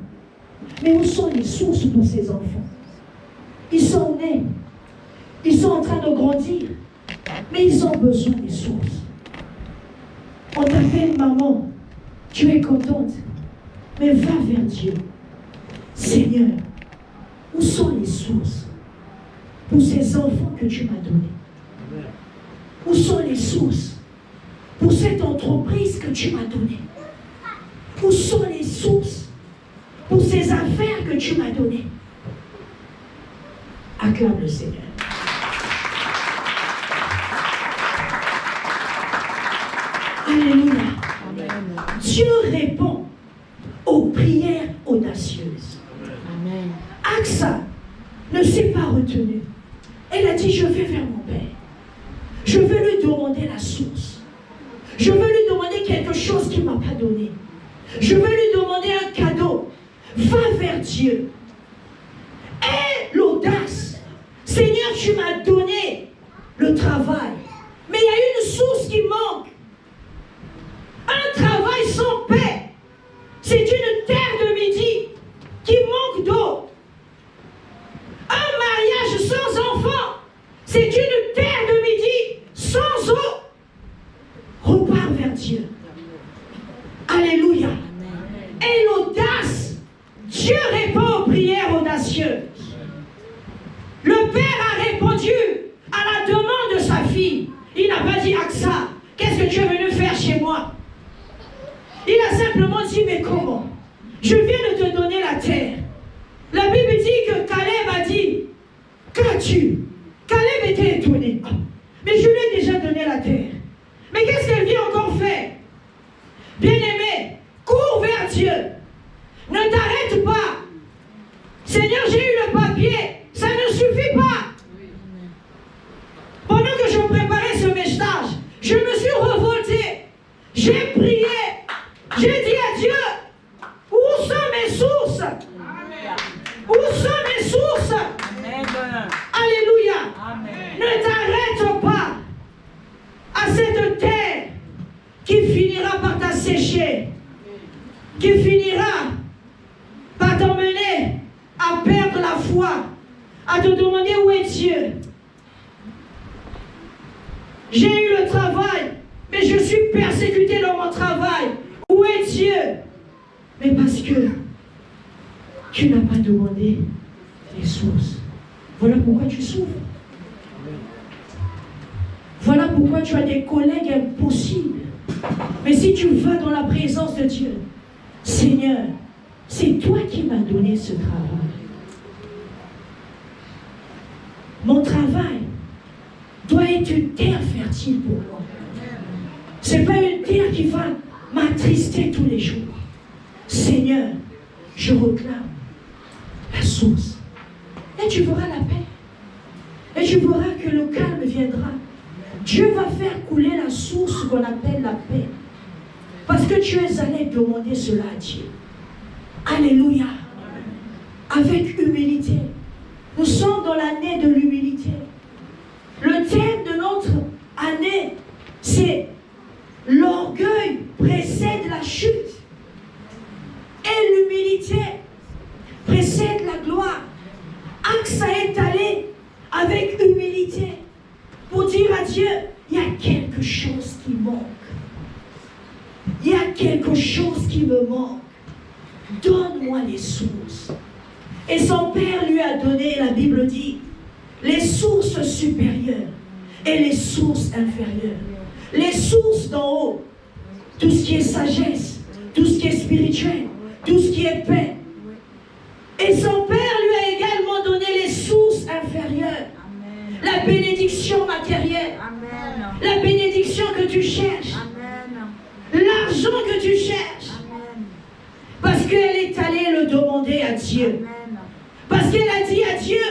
A: Mais où sont les sources pour ces enfants? Ils sont nés. Ils sont en train de grandir. Mais ils ont besoin des sources. On t'appelle maman. Tu es contente. Mais va vers Dieu. Seigneur, où sont les sources pour ces enfants que tu m'as donnés? Où sont les sources pour cette entreprise que tu m'as donnée? Où sont les sources pour ces affaires que tu m'as données? Acclame le Seigneur. Alléluia. Amen. Dieu répond aux prières audacieuses. Amen. Aksa ne s'est pas retenue. Elle a dit, je vais vers mon Père. Je veux lui demander la source. Je veux lui demander quelque chose qu'il ne m'a pas donné. Je veux lui demander un cadeau. Va vers Dieu. Aie l'audace. Seigneur, tu m'as donné le travail. Mais il y a une source qui manque. Un travail sans paix. C'est une terre de midi qui manque d'eau. Un mariage sans enfant. C'est une terre de midi sans eau. Repars vers Dieu. Alléluia. Et l'audace. Dieu répond aux prières audacieuses. Le Père a répondu à la demande de sa fille. Il n'a pas dit, Aksa, qu'est-ce que tu es venu faire chez moi? Il a simplement dit, mais comment? Je viens de te donner la terre. La Bible dit que Caleb a dit, qu'as-tu? Caleb était étonné. Mais je lui ai déjà donné la terre. Mais qu'est-ce qu'elle vient encore faire? Bien-aimé, cours vers Dieu. Ne t'arrête pas. Seigneur, j'ai eu le papier. Ça ne suffit pas. Pendant que je préparais ce message, je me suis revolté. J'ai prié. J'ai dit à Dieu, où sont mes sources? Où sont mes sources? Alléluia. Ne t'arrête pas à cette terre qui finira par t'assécher, qui finira par t'emmener à perdre la foi, à te demander où est Dieu. J'ai eu le travail, mais je suis persécuté dans mon travail. Où est Dieu? Mais parce que tu n'as pas demandé les sources. Voilà pourquoi tu souffres. Voilà pourquoi tu as des collègues impossibles. Mais si tu vas dans la présence de Dieu, Seigneur, c'est toi qui m'as donné ce travail. Mon travail doit être une terre fertile pour moi. Ce n'est pas une terre qui va m'attrister tous les jours. Seigneur, je réclame la source. Et tu verras la paix. Et tu verras que le calme viendra. Dieu va faire couler la source qu'on appelle la paix. Parce que tu es allé demander cela à Dieu. Alléluia. Avec humilité. Nous sommes dans l'année de l'humilité. Le thème de notre année, c'est l'orgueil précède la chute. Et l'humilité précède la gloire. Aksa est allé avec humilité pour dire à Dieu, Dieu, il y a quelque chose qui manque. Il y a quelque chose qui me manque. Donne-moi les sources. Et son père lui a donné, la Bible dit, les sources supérieures et les sources inférieures. Les sources d'en haut, tout ce qui est sagesse, tout ce qui est spirituel, tout ce qui est paix. Et son père lui a également donné les sources inférieures. Amen. La bénédiction matérielle. Amen. La bénédiction que tu cherches. L'argent que tu cherches. Amen. Parce qu'elle est allée le demander à Dieu. Amen. Parce qu'elle a dit à Dieu,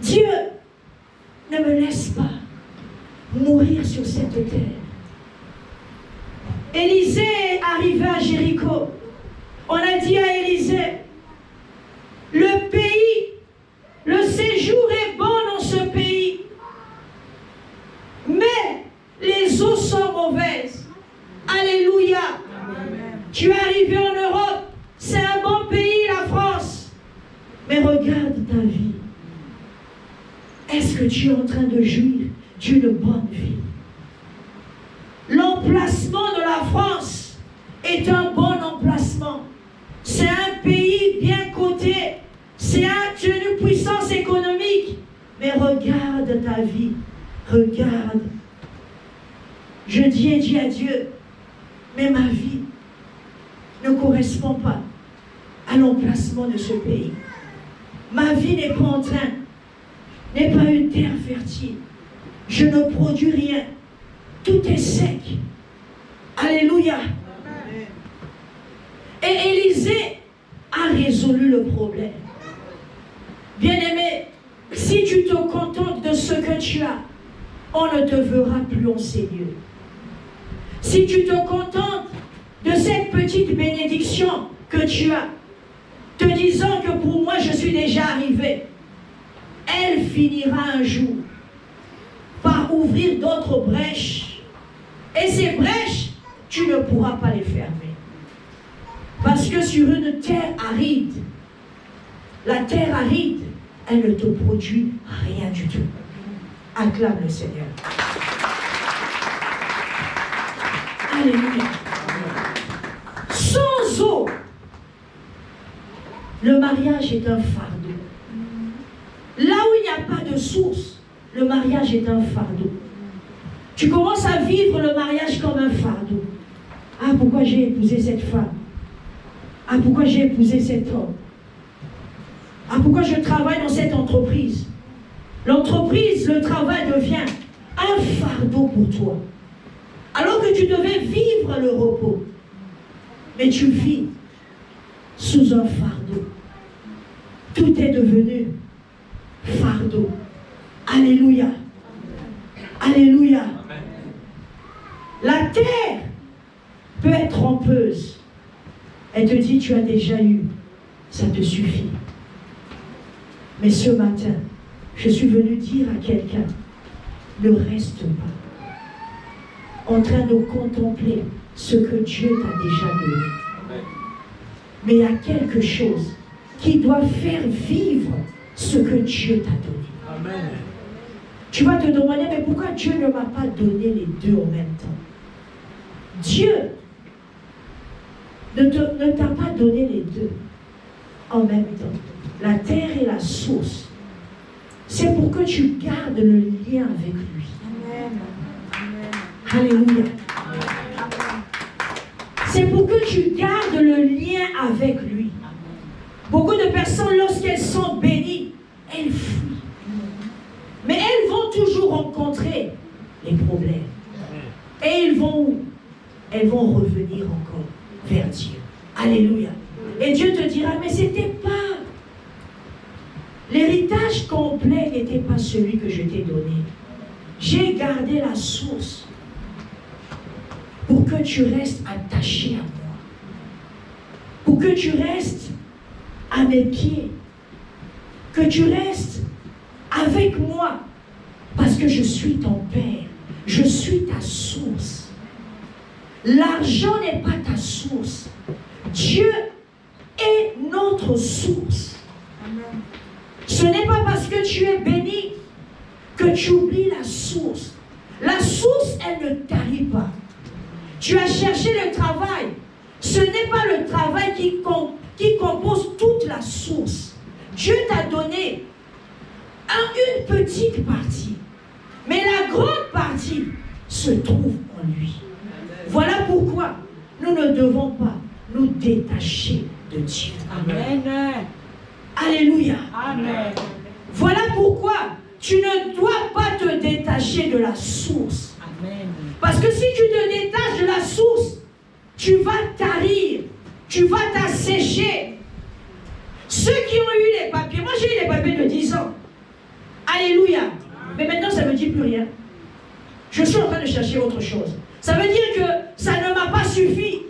A: Dieu, ne me laisse pas mourir sur cette terre. Élisée est arrivé à Jéricho. On a dit à Élisée, le pays, le séjour est bon dans ce pays, mais les eaux sont mauvaises. Alléluia. Amen. Tu es arrivé en Europe, c'est un bon pays, la France. Mais regarde ta vie. Est-ce que tu es en train de jouir d'une bonne vie? L'emplacement de la France est un bon emplacement. C'est un pays bien coté. C'est une puissance économique. Mais regarde ta vie. Regarde. Je dis à Dieu, mais ma vie ne correspond pas à l'emplacement de ce pays. Ma vie n'est pas en train, n'est pas une terre fertile. Je ne produis rien. Tout est sec. Alléluia. Et Élisée a résolu le problème. Bien-aimé, si tu te contentes de ce que tu as, on ne te verra plus en Seigneur. Si tu te contentes de cette petite bénédiction que tu as, te disant que pour moi je suis déjà arrivé, elle finira un jour par ouvrir d'autres brèches. Et ces brèches, tu ne pourras pas les fermer. Parce que sur une terre aride, la terre aride, elle ne te produit rien du tout. Acclame le Seigneur. Alléluia. Sans eau, le mariage est un fardeau. Là où il n'y a pas de source, le mariage est un fardeau. Tu commences à vivre le mariage comme un fardeau. Ah, pourquoi j'ai épousé cette femme? Ah, pourquoi j'ai épousé cet homme? Ah, pourquoi je travaille dans cette entreprise? L'entreprise, le travail devient un fardeau pour toi. Alors que tu devais vivre le repos. Mais tu vis sous un fardeau. Tout est devenu fardeau. Alléluia. Alléluia. La terre peut être trompeuse. Elle te dit, tu as déjà eu. Ça te suffit. Mais ce matin, je suis venu dire à quelqu'un, ne reste pas en train de contempler ce que Dieu t'a déjà donné. Mais il y a quelque chose qui doit faire vivre ce que Dieu t'a donné. Amen. Tu vas te demander, mais pourquoi Dieu ne m'a pas donné les deux en même temps? Dieu ne t'a pas donné les deux en même temps. La terre et la source. C'est pour que tu gardes le lien avec lui. Amen. Alléluia. C'est pour que tu gardes le lien avec lui. Beaucoup de personnes, lorsqu'elles sont bénies, elles fuient. Mais elles vont toujours rencontrer les problèmes. Et ils vont où? Elles vont revenir encore vers Dieu. Alléluia. Et Dieu te dira, mais c'était pas... L'héritage complet n'était pas celui que je t'ai donné. J'ai gardé la source pour que tu restes attaché à moi. Pour que tu restes à mes pieds. Que tu restes avec moi. Parce que je suis ton Père. Je suis ta source. L'argent n'est pas ta source. Dieu est notre source. Amen. Ce n'est pas parce que tu es béni que que tu oublies la source. La source, elle ne tarit pas. Tu as cherché le travail. Ce n'est pas le travail qui compose toute la source. Dieu t'a donné une petite partie. Mais la grande partie se trouve en lui. Voilà pourquoi nous ne devons pas nous détacher de Dieu.
C: Amen.
A: Alléluia.
C: Amen.
A: Voilà pourquoi tu ne dois pas te détacher de la source.
C: Amen.
A: Parce que si tu te détaches de la source, tu vas tarir, tu vas t'assécher. Ceux qui ont eu les papiers, moi j'ai eu les papiers de 10 ans. Alléluia. Mais maintenant ça ne me dit plus rien. Je suis en train de chercher autre chose. Ça veut dire que ça ne m'a pas suffi.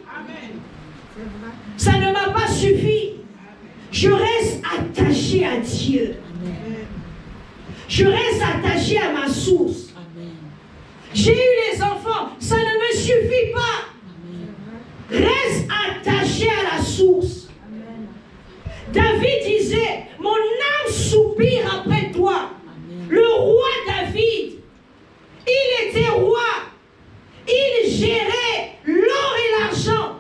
A: Ça ne m'a pas suffi. Je reste attaché à Dieu. Je reste attaché à ma source. J'ai eu les enfants, ça ne me suffit pas. Reste attaché à la source. David disait, mon âme soupire après toi. Le roi David, il était roi. Il gérait l'or et l'argent.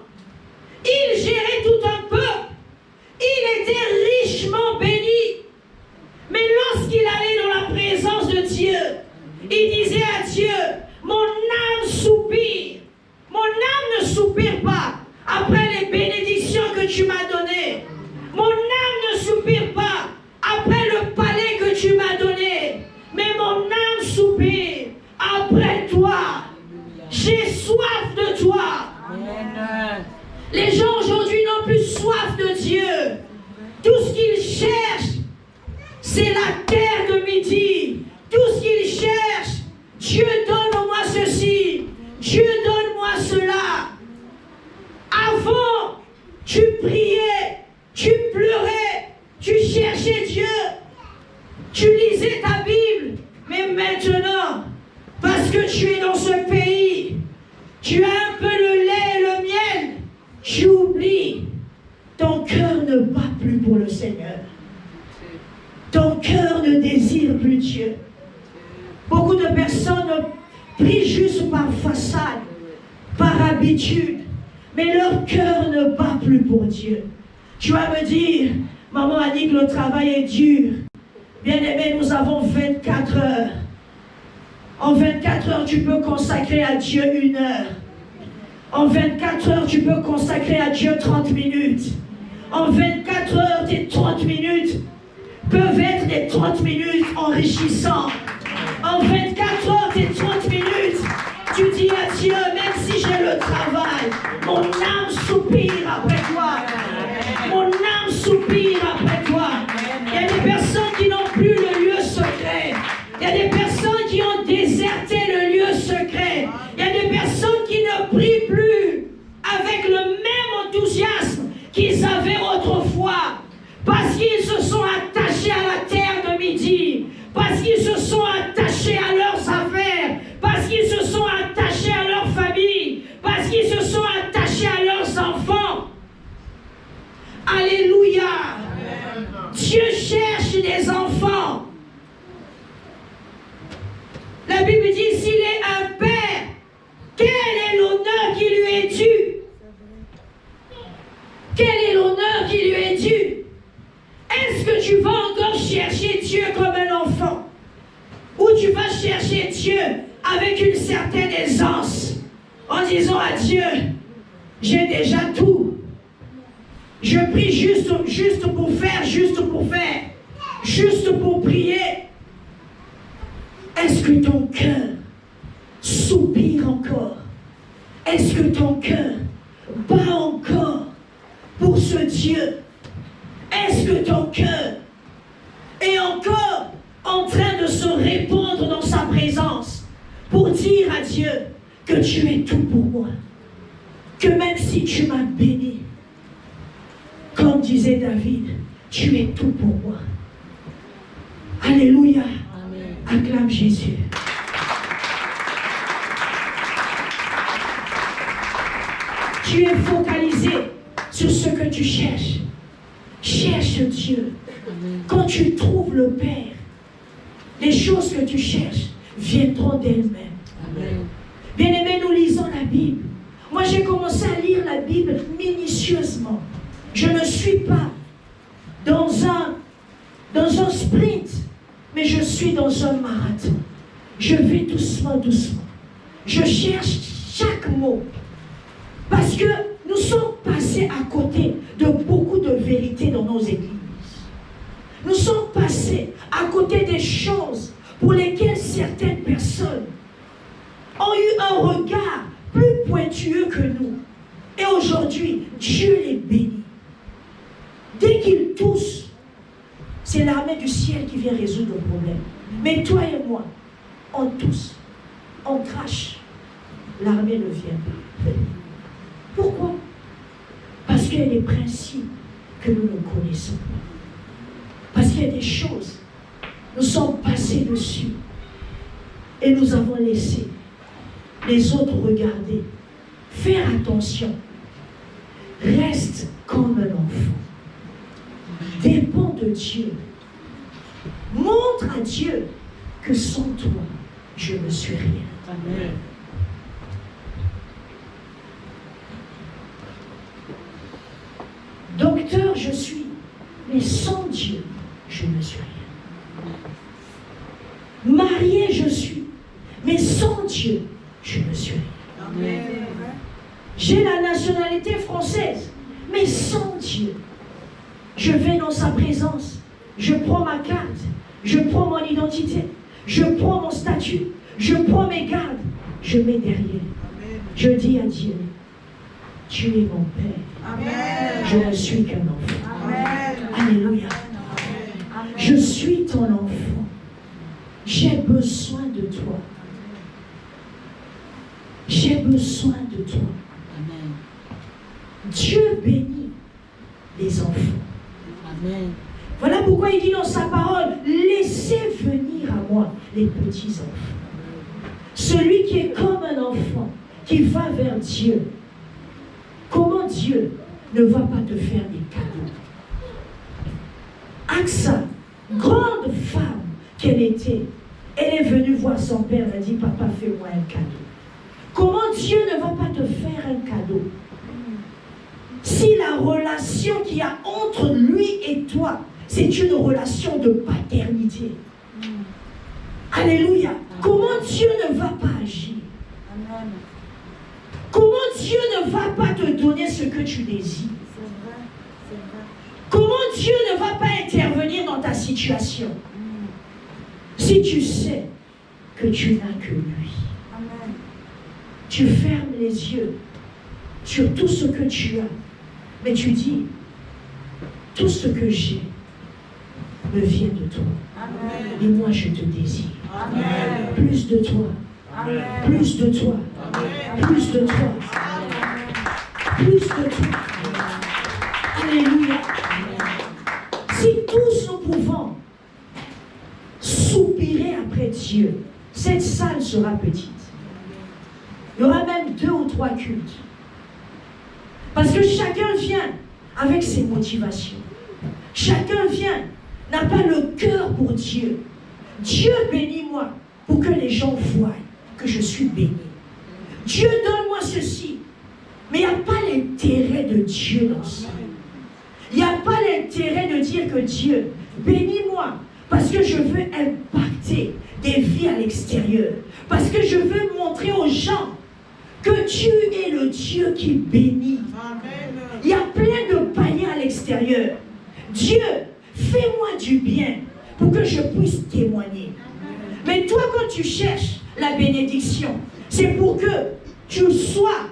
A: Il gérait tout un peuple. Il était richement béni. Mais lorsqu'il allait dans la présence de Dieu, il disait à Dieu, mon âme soupire. Mon âme ne soupire pas après les bénédictions que tu m'as données. Mon âme ne soupire pas après le palais que tu m'as donné. Mais mon âme soupire après toi. J'ai soif de toi.
C: Amen.
A: Les gens aujourd'hui n'ont plus soif de Dieu. Tout ce qu'ils cherchent, c'est la terre de midi. Tout ce qu'ils cherchent, Dieu donne-moi ceci, Dieu donne-moi cela. Avant, tu priais, tu pleurais, tu cherchais Dieu, tu lisais ta Bible. Mais maintenant, parce que tu es dans ce pays, tu as un peu le lait et le miel, tu oublies. Ton cœur ne bat plus pour le Seigneur. Ton cœur ne désire plus Dieu. Beaucoup de personnes prient juste par façade, par habitude, mais leur cœur ne bat plus pour Dieu. Tu vas me dire, maman a dit que le travail est dur. Bien-aimé, nous avons 24 heures. En 24 heures, tu peux consacrer à Dieu 1 heure. En 24 heures, tu peux consacrer à Dieu 30 minutes. En 24 heures, tes 30 minutes peuvent être des 30 minutes enrichissantes. En 24 heures, tes 30 minutes, tu dis à Dieu, même si j'ai le travail, mon âme soupire après toi. Mon âme soupire après toi. Il y a des personnes qui n'ont plus le lieu secret. Il y a des personnes qui ont déserté le lieu secret. Il y a des personnes qui ne prient plus avec le même enthousiasme qu'ils avaient autrefois. Parce qu'ils se sont attachés à la terre de midi. Parce qu'ils se sont attachés à leurs affaires. Parce qu'ils se sont attachés à leur famille. Parce qu'ils se sont attachés à leurs enfants. Alléluia. Amen. Dieu cherche des enfants. La Bible dit, s'il est un père, quel est l'honneur qui lui est dû? Quel est l'honneur qui lui est dû? Est-ce que tu vas encore chercher Dieu comme un enfant? Ou tu vas chercher Dieu avec une certaine aisance, en disant à Dieu, j'ai déjà tout. Je prie juste pour faire, juste pour prier. Est-ce que ton cœur soupire encore? Est-ce que ton cœur bat encore pour ce Dieu? Est-ce que ton cœur est encore en train de se répandre dans sa présence pour dire à Dieu que tu es tout pour moi? Que même si tu m'as béni, comme disait David, tu es tout pour moi. Alléluia. Amen. Acclame Jésus. Tu es focalisé sur ce que tu cherches. Cherche Dieu. Amen. Quand tu trouves le Père, les choses que tu cherches viendront d'elles-mêmes. Bien-aimés, nous lisons la Bible. Moi, j'ai commencé à lire la Bible minutieusement. Je ne suis pas dans un sprint, mais je suis dans un marathon. Je vais doucement, doucement. Je cherche chaque mot. Parce que nous sommes passés à côté de beaucoup de vérités dans nos églises. Nous sommes passés à côté des choses pour lesquelles certaines personnes ont eu un regard plus pointueux que nous. Et aujourd'hui, Dieu les bénit. Dès qu'ils toussent, c'est l'armée du ciel qui vient résoudre le problème. Mais toi et moi, on tousse, on crache, l'armée ne vient pas. Pourquoi? Parce qu'il y a des principes que nous ne connaissons pas. Parce qu'il y a des choses, nous sommes passés dessus et nous avons laissé les autres regarder. Faire attention. Reste comme un enfant. Dépend de Dieu. Montre à Dieu que sans toi, je ne suis rien.
C: Amen.
A: Docteur, je suis, mais sans Dieu, je ne suis rien. Marié, je suis, mais sans Dieu, je ne suis rien.
C: Amen.
A: J'ai la nationalité française, mais sans Dieu, je vais dans sa présence, je prends ma carte, je prends mon identité, je prends mon statut, je prends mes gardes, je mets derrière. Je dis à Dieu, tu es mon Père.
C: Amen.
A: Je ne suis qu'un enfant.
C: Amen.
A: Alléluia.
C: Amen.
A: Je suis ton enfant. J'ai besoin de toi. J'ai besoin de toi.
C: Amen.
A: Dieu bénit les enfants.
C: Amen.
A: Voilà pourquoi il dit dans sa parole, laissez venir à moi les petits enfants. Celui qui est comme un enfant, qui va vers Dieu. Comment Dieu ne va pas te faire des cadeaux? Aksa, grande femme qu'elle était, elle est venue voir son père, elle a dit, papa, fais-moi un cadeau. Comment Dieu ne va pas te faire un cadeau? Si la relation qu'il y a entre lui et toi, c'est une relation de paternité. Alléluia. Comment Dieu ne va pas agir?
C: Amen.
A: Comment Dieu ne va pas te donner ce que tu désires?
C: C'est vrai. C'est vrai.
A: Comment Dieu ne va pas intervenir dans ta situation? Si tu sais que tu n'as que lui.
C: Amen.
A: Tu fermes les yeux sur tout ce que tu as. Mais tu dis, tout ce que j'ai me vient de toi.
C: Amen.
A: Et moi je te désire.
C: Amen.
A: Plus de toi.
C: Amen.
A: Plus de toi. Plus de toi. Plus de toi. Alléluia. Si tous nous pouvons soupirer après Dieu, cette salle sera petite. Il y aura même 2 ou 3 cultes. Parce que chacun vient avec ses motivations. Chacun vient, n'a pas le cœur pour Dieu. Dieu bénis-moi pour que les gens voient que je suis béni. Dieu donne-moi ceci. Mais il n'y a pas l'intérêt de Dieu dans ça. Il n'y a pas l'intérêt de dire que Dieu, bénis-moi, parce que je veux impacter des vies à l'extérieur. Parce que je veux montrer aux gens que tu es le Dieu qui bénit. Il y a plein de païens à l'extérieur. Dieu, fais-moi du bien pour que je puisse témoigner. Mais toi, quand tu cherches la bénédiction, c'est pour que tu sois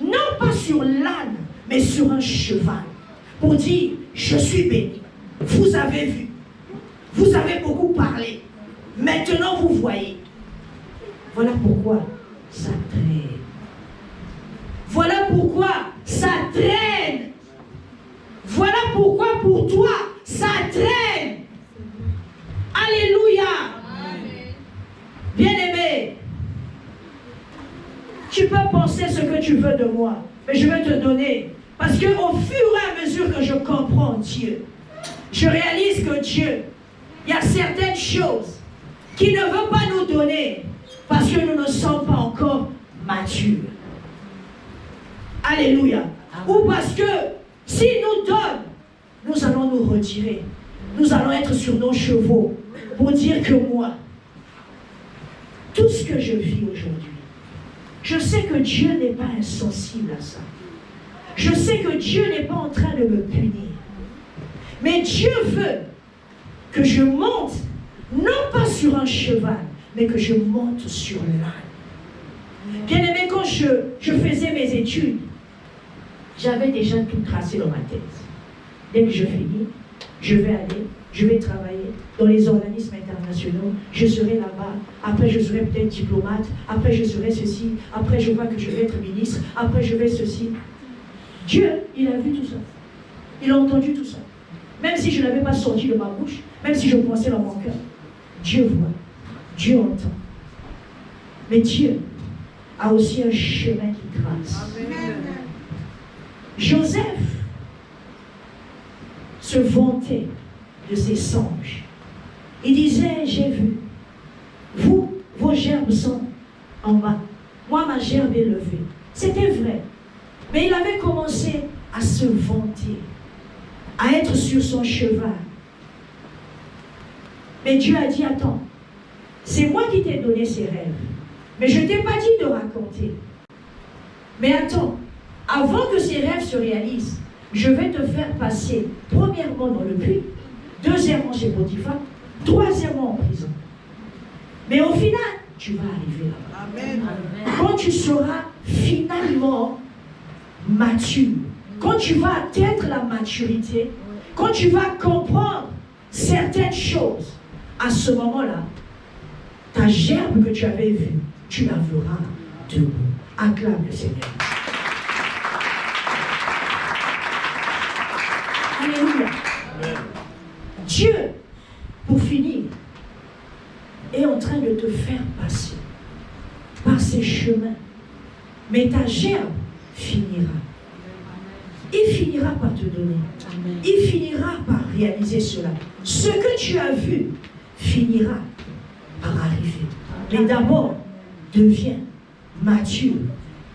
A: non pas sur l'âne, mais sur un cheval. Pour dire, je suis béni. Vous avez vu. Vous avez beaucoup parlé. Maintenant, vous voyez. Voilà pourquoi ça traîne. Voilà pourquoi ça traîne. Voilà pourquoi pour toi, ça traîne. Alléluia. Bien-aimé, tu peux penser ce que tu veux de moi, mais je vais te donner. Parce qu'au fur et à mesure que je comprends Dieu, je réalise que Dieu, il y a certaines choses qui ne veut pas nous donner parce que nous ne sommes pas encore matures. Alléluia. Ou parce que s'il nous donne, nous allons nous retirer. Nous allons être sur nos chevaux pour dire que moi, tout ce que je vis aujourd'hui, je sais que Dieu n'est pas insensible à ça. Je sais que Dieu n'est pas en train de me punir. Mais Dieu veut que je monte, non pas sur un cheval, mais que je monte sur l'âne. Bien aimé, quand je faisais mes études, j'avais déjà tout tracé dans ma tête. Dès que je finis, je vais travailler dans les organismes internationaux, je serai là-bas, après je serai peut-être diplomate, après je serai ceci, après je vois que je vais être ministre, après je vais ceci. Dieu, il a vu tout ça. Il a entendu tout ça. Même si je ne l'avais pas sorti de ma bouche, même si je pensais dans mon cœur, Dieu voit, Dieu entend. Mais Dieu a aussi un chemin qui trace. Amen. Joseph se vantait de ses songes. Il disait, j'ai vu, vous, vos gerbes sont en bas. Moi, ma gerbe est levée. C'était vrai. Mais il avait commencé à se vanter, à être sur son cheval. Mais Dieu a dit, attends, c'est moi qui t'ai donné ces rêves. Mais je ne t'ai pas dit de raconter. Mais attends, avant que ces rêves se réalisent, je vais te faire passer, premièrement dans le puits, deuxièmement chez Potiphar, troisièmement en prison. Mais au final, tu vas arriver là-bas. Amen. Quand tu seras finalement mature, quand tu vas atteindre la maturité, quand tu vas comprendre certaines choses, à ce moment-là, ta gerbe que tu avais vue, tu la verras debout. Acclame le Seigneur. Alléluia. Dieu, pour finir, est en train de te faire passer par ces chemins. Mais ta gerbe finira. Il finira par te donner. Il finira par réaliser cela. Ce que tu as vu finira par arriver. Mais d'abord, deviens mature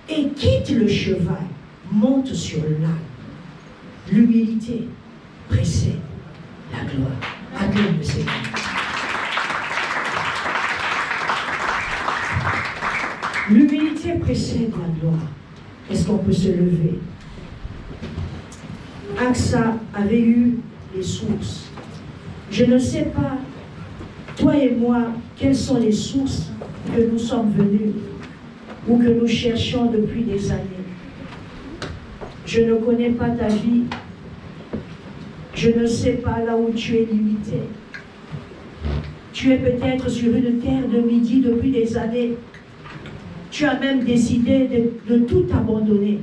A: et quitte le cheval, monte sur l'âne. L'humilité précède la gloire. Acclame le Seigneur. L'humilité précède la gloire. Est-ce qu'on peut se lever? Aksa avait eu les sources. Je ne sais pas, toi et moi, quelles sont les sources que nous sommes venus ou que nous cherchons depuis des années. Je ne connais pas ta vie. Je ne sais pas là où tu es limité. Tu es peut-être sur une terre de midi depuis des années. Tu as même décidé de tout abandonner.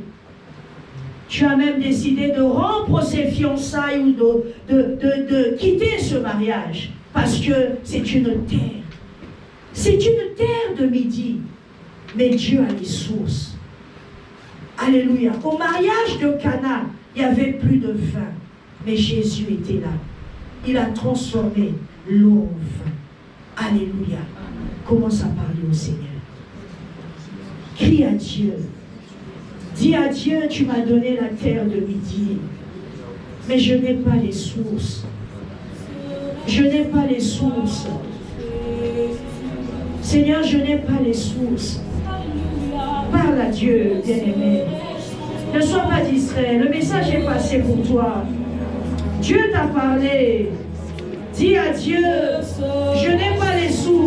A: Tu as même décidé de rompre ces fiançailles ou de quitter ce mariage. Parce que c'est une terre. C'est une terre de midi. Mais Dieu a les sources. Alléluia. Au mariage de Cana, il n'y avait plus de vin. Mais Jésus était là. Il a transformé l'eau en vin. Alléluia. Commence à parler au Seigneur. Crie à Dieu. Dis à Dieu, tu m'as donné la terre de midi. Mais je n'ai pas les sources. Je n'ai pas les sources. Seigneur, je n'ai pas les sources. Parle à Dieu, bien-aimé. Ne sois pas distrait. Le message est passé pour toi. Dieu t'a parlé. Dis à Dieu, je n'ai pas les sources.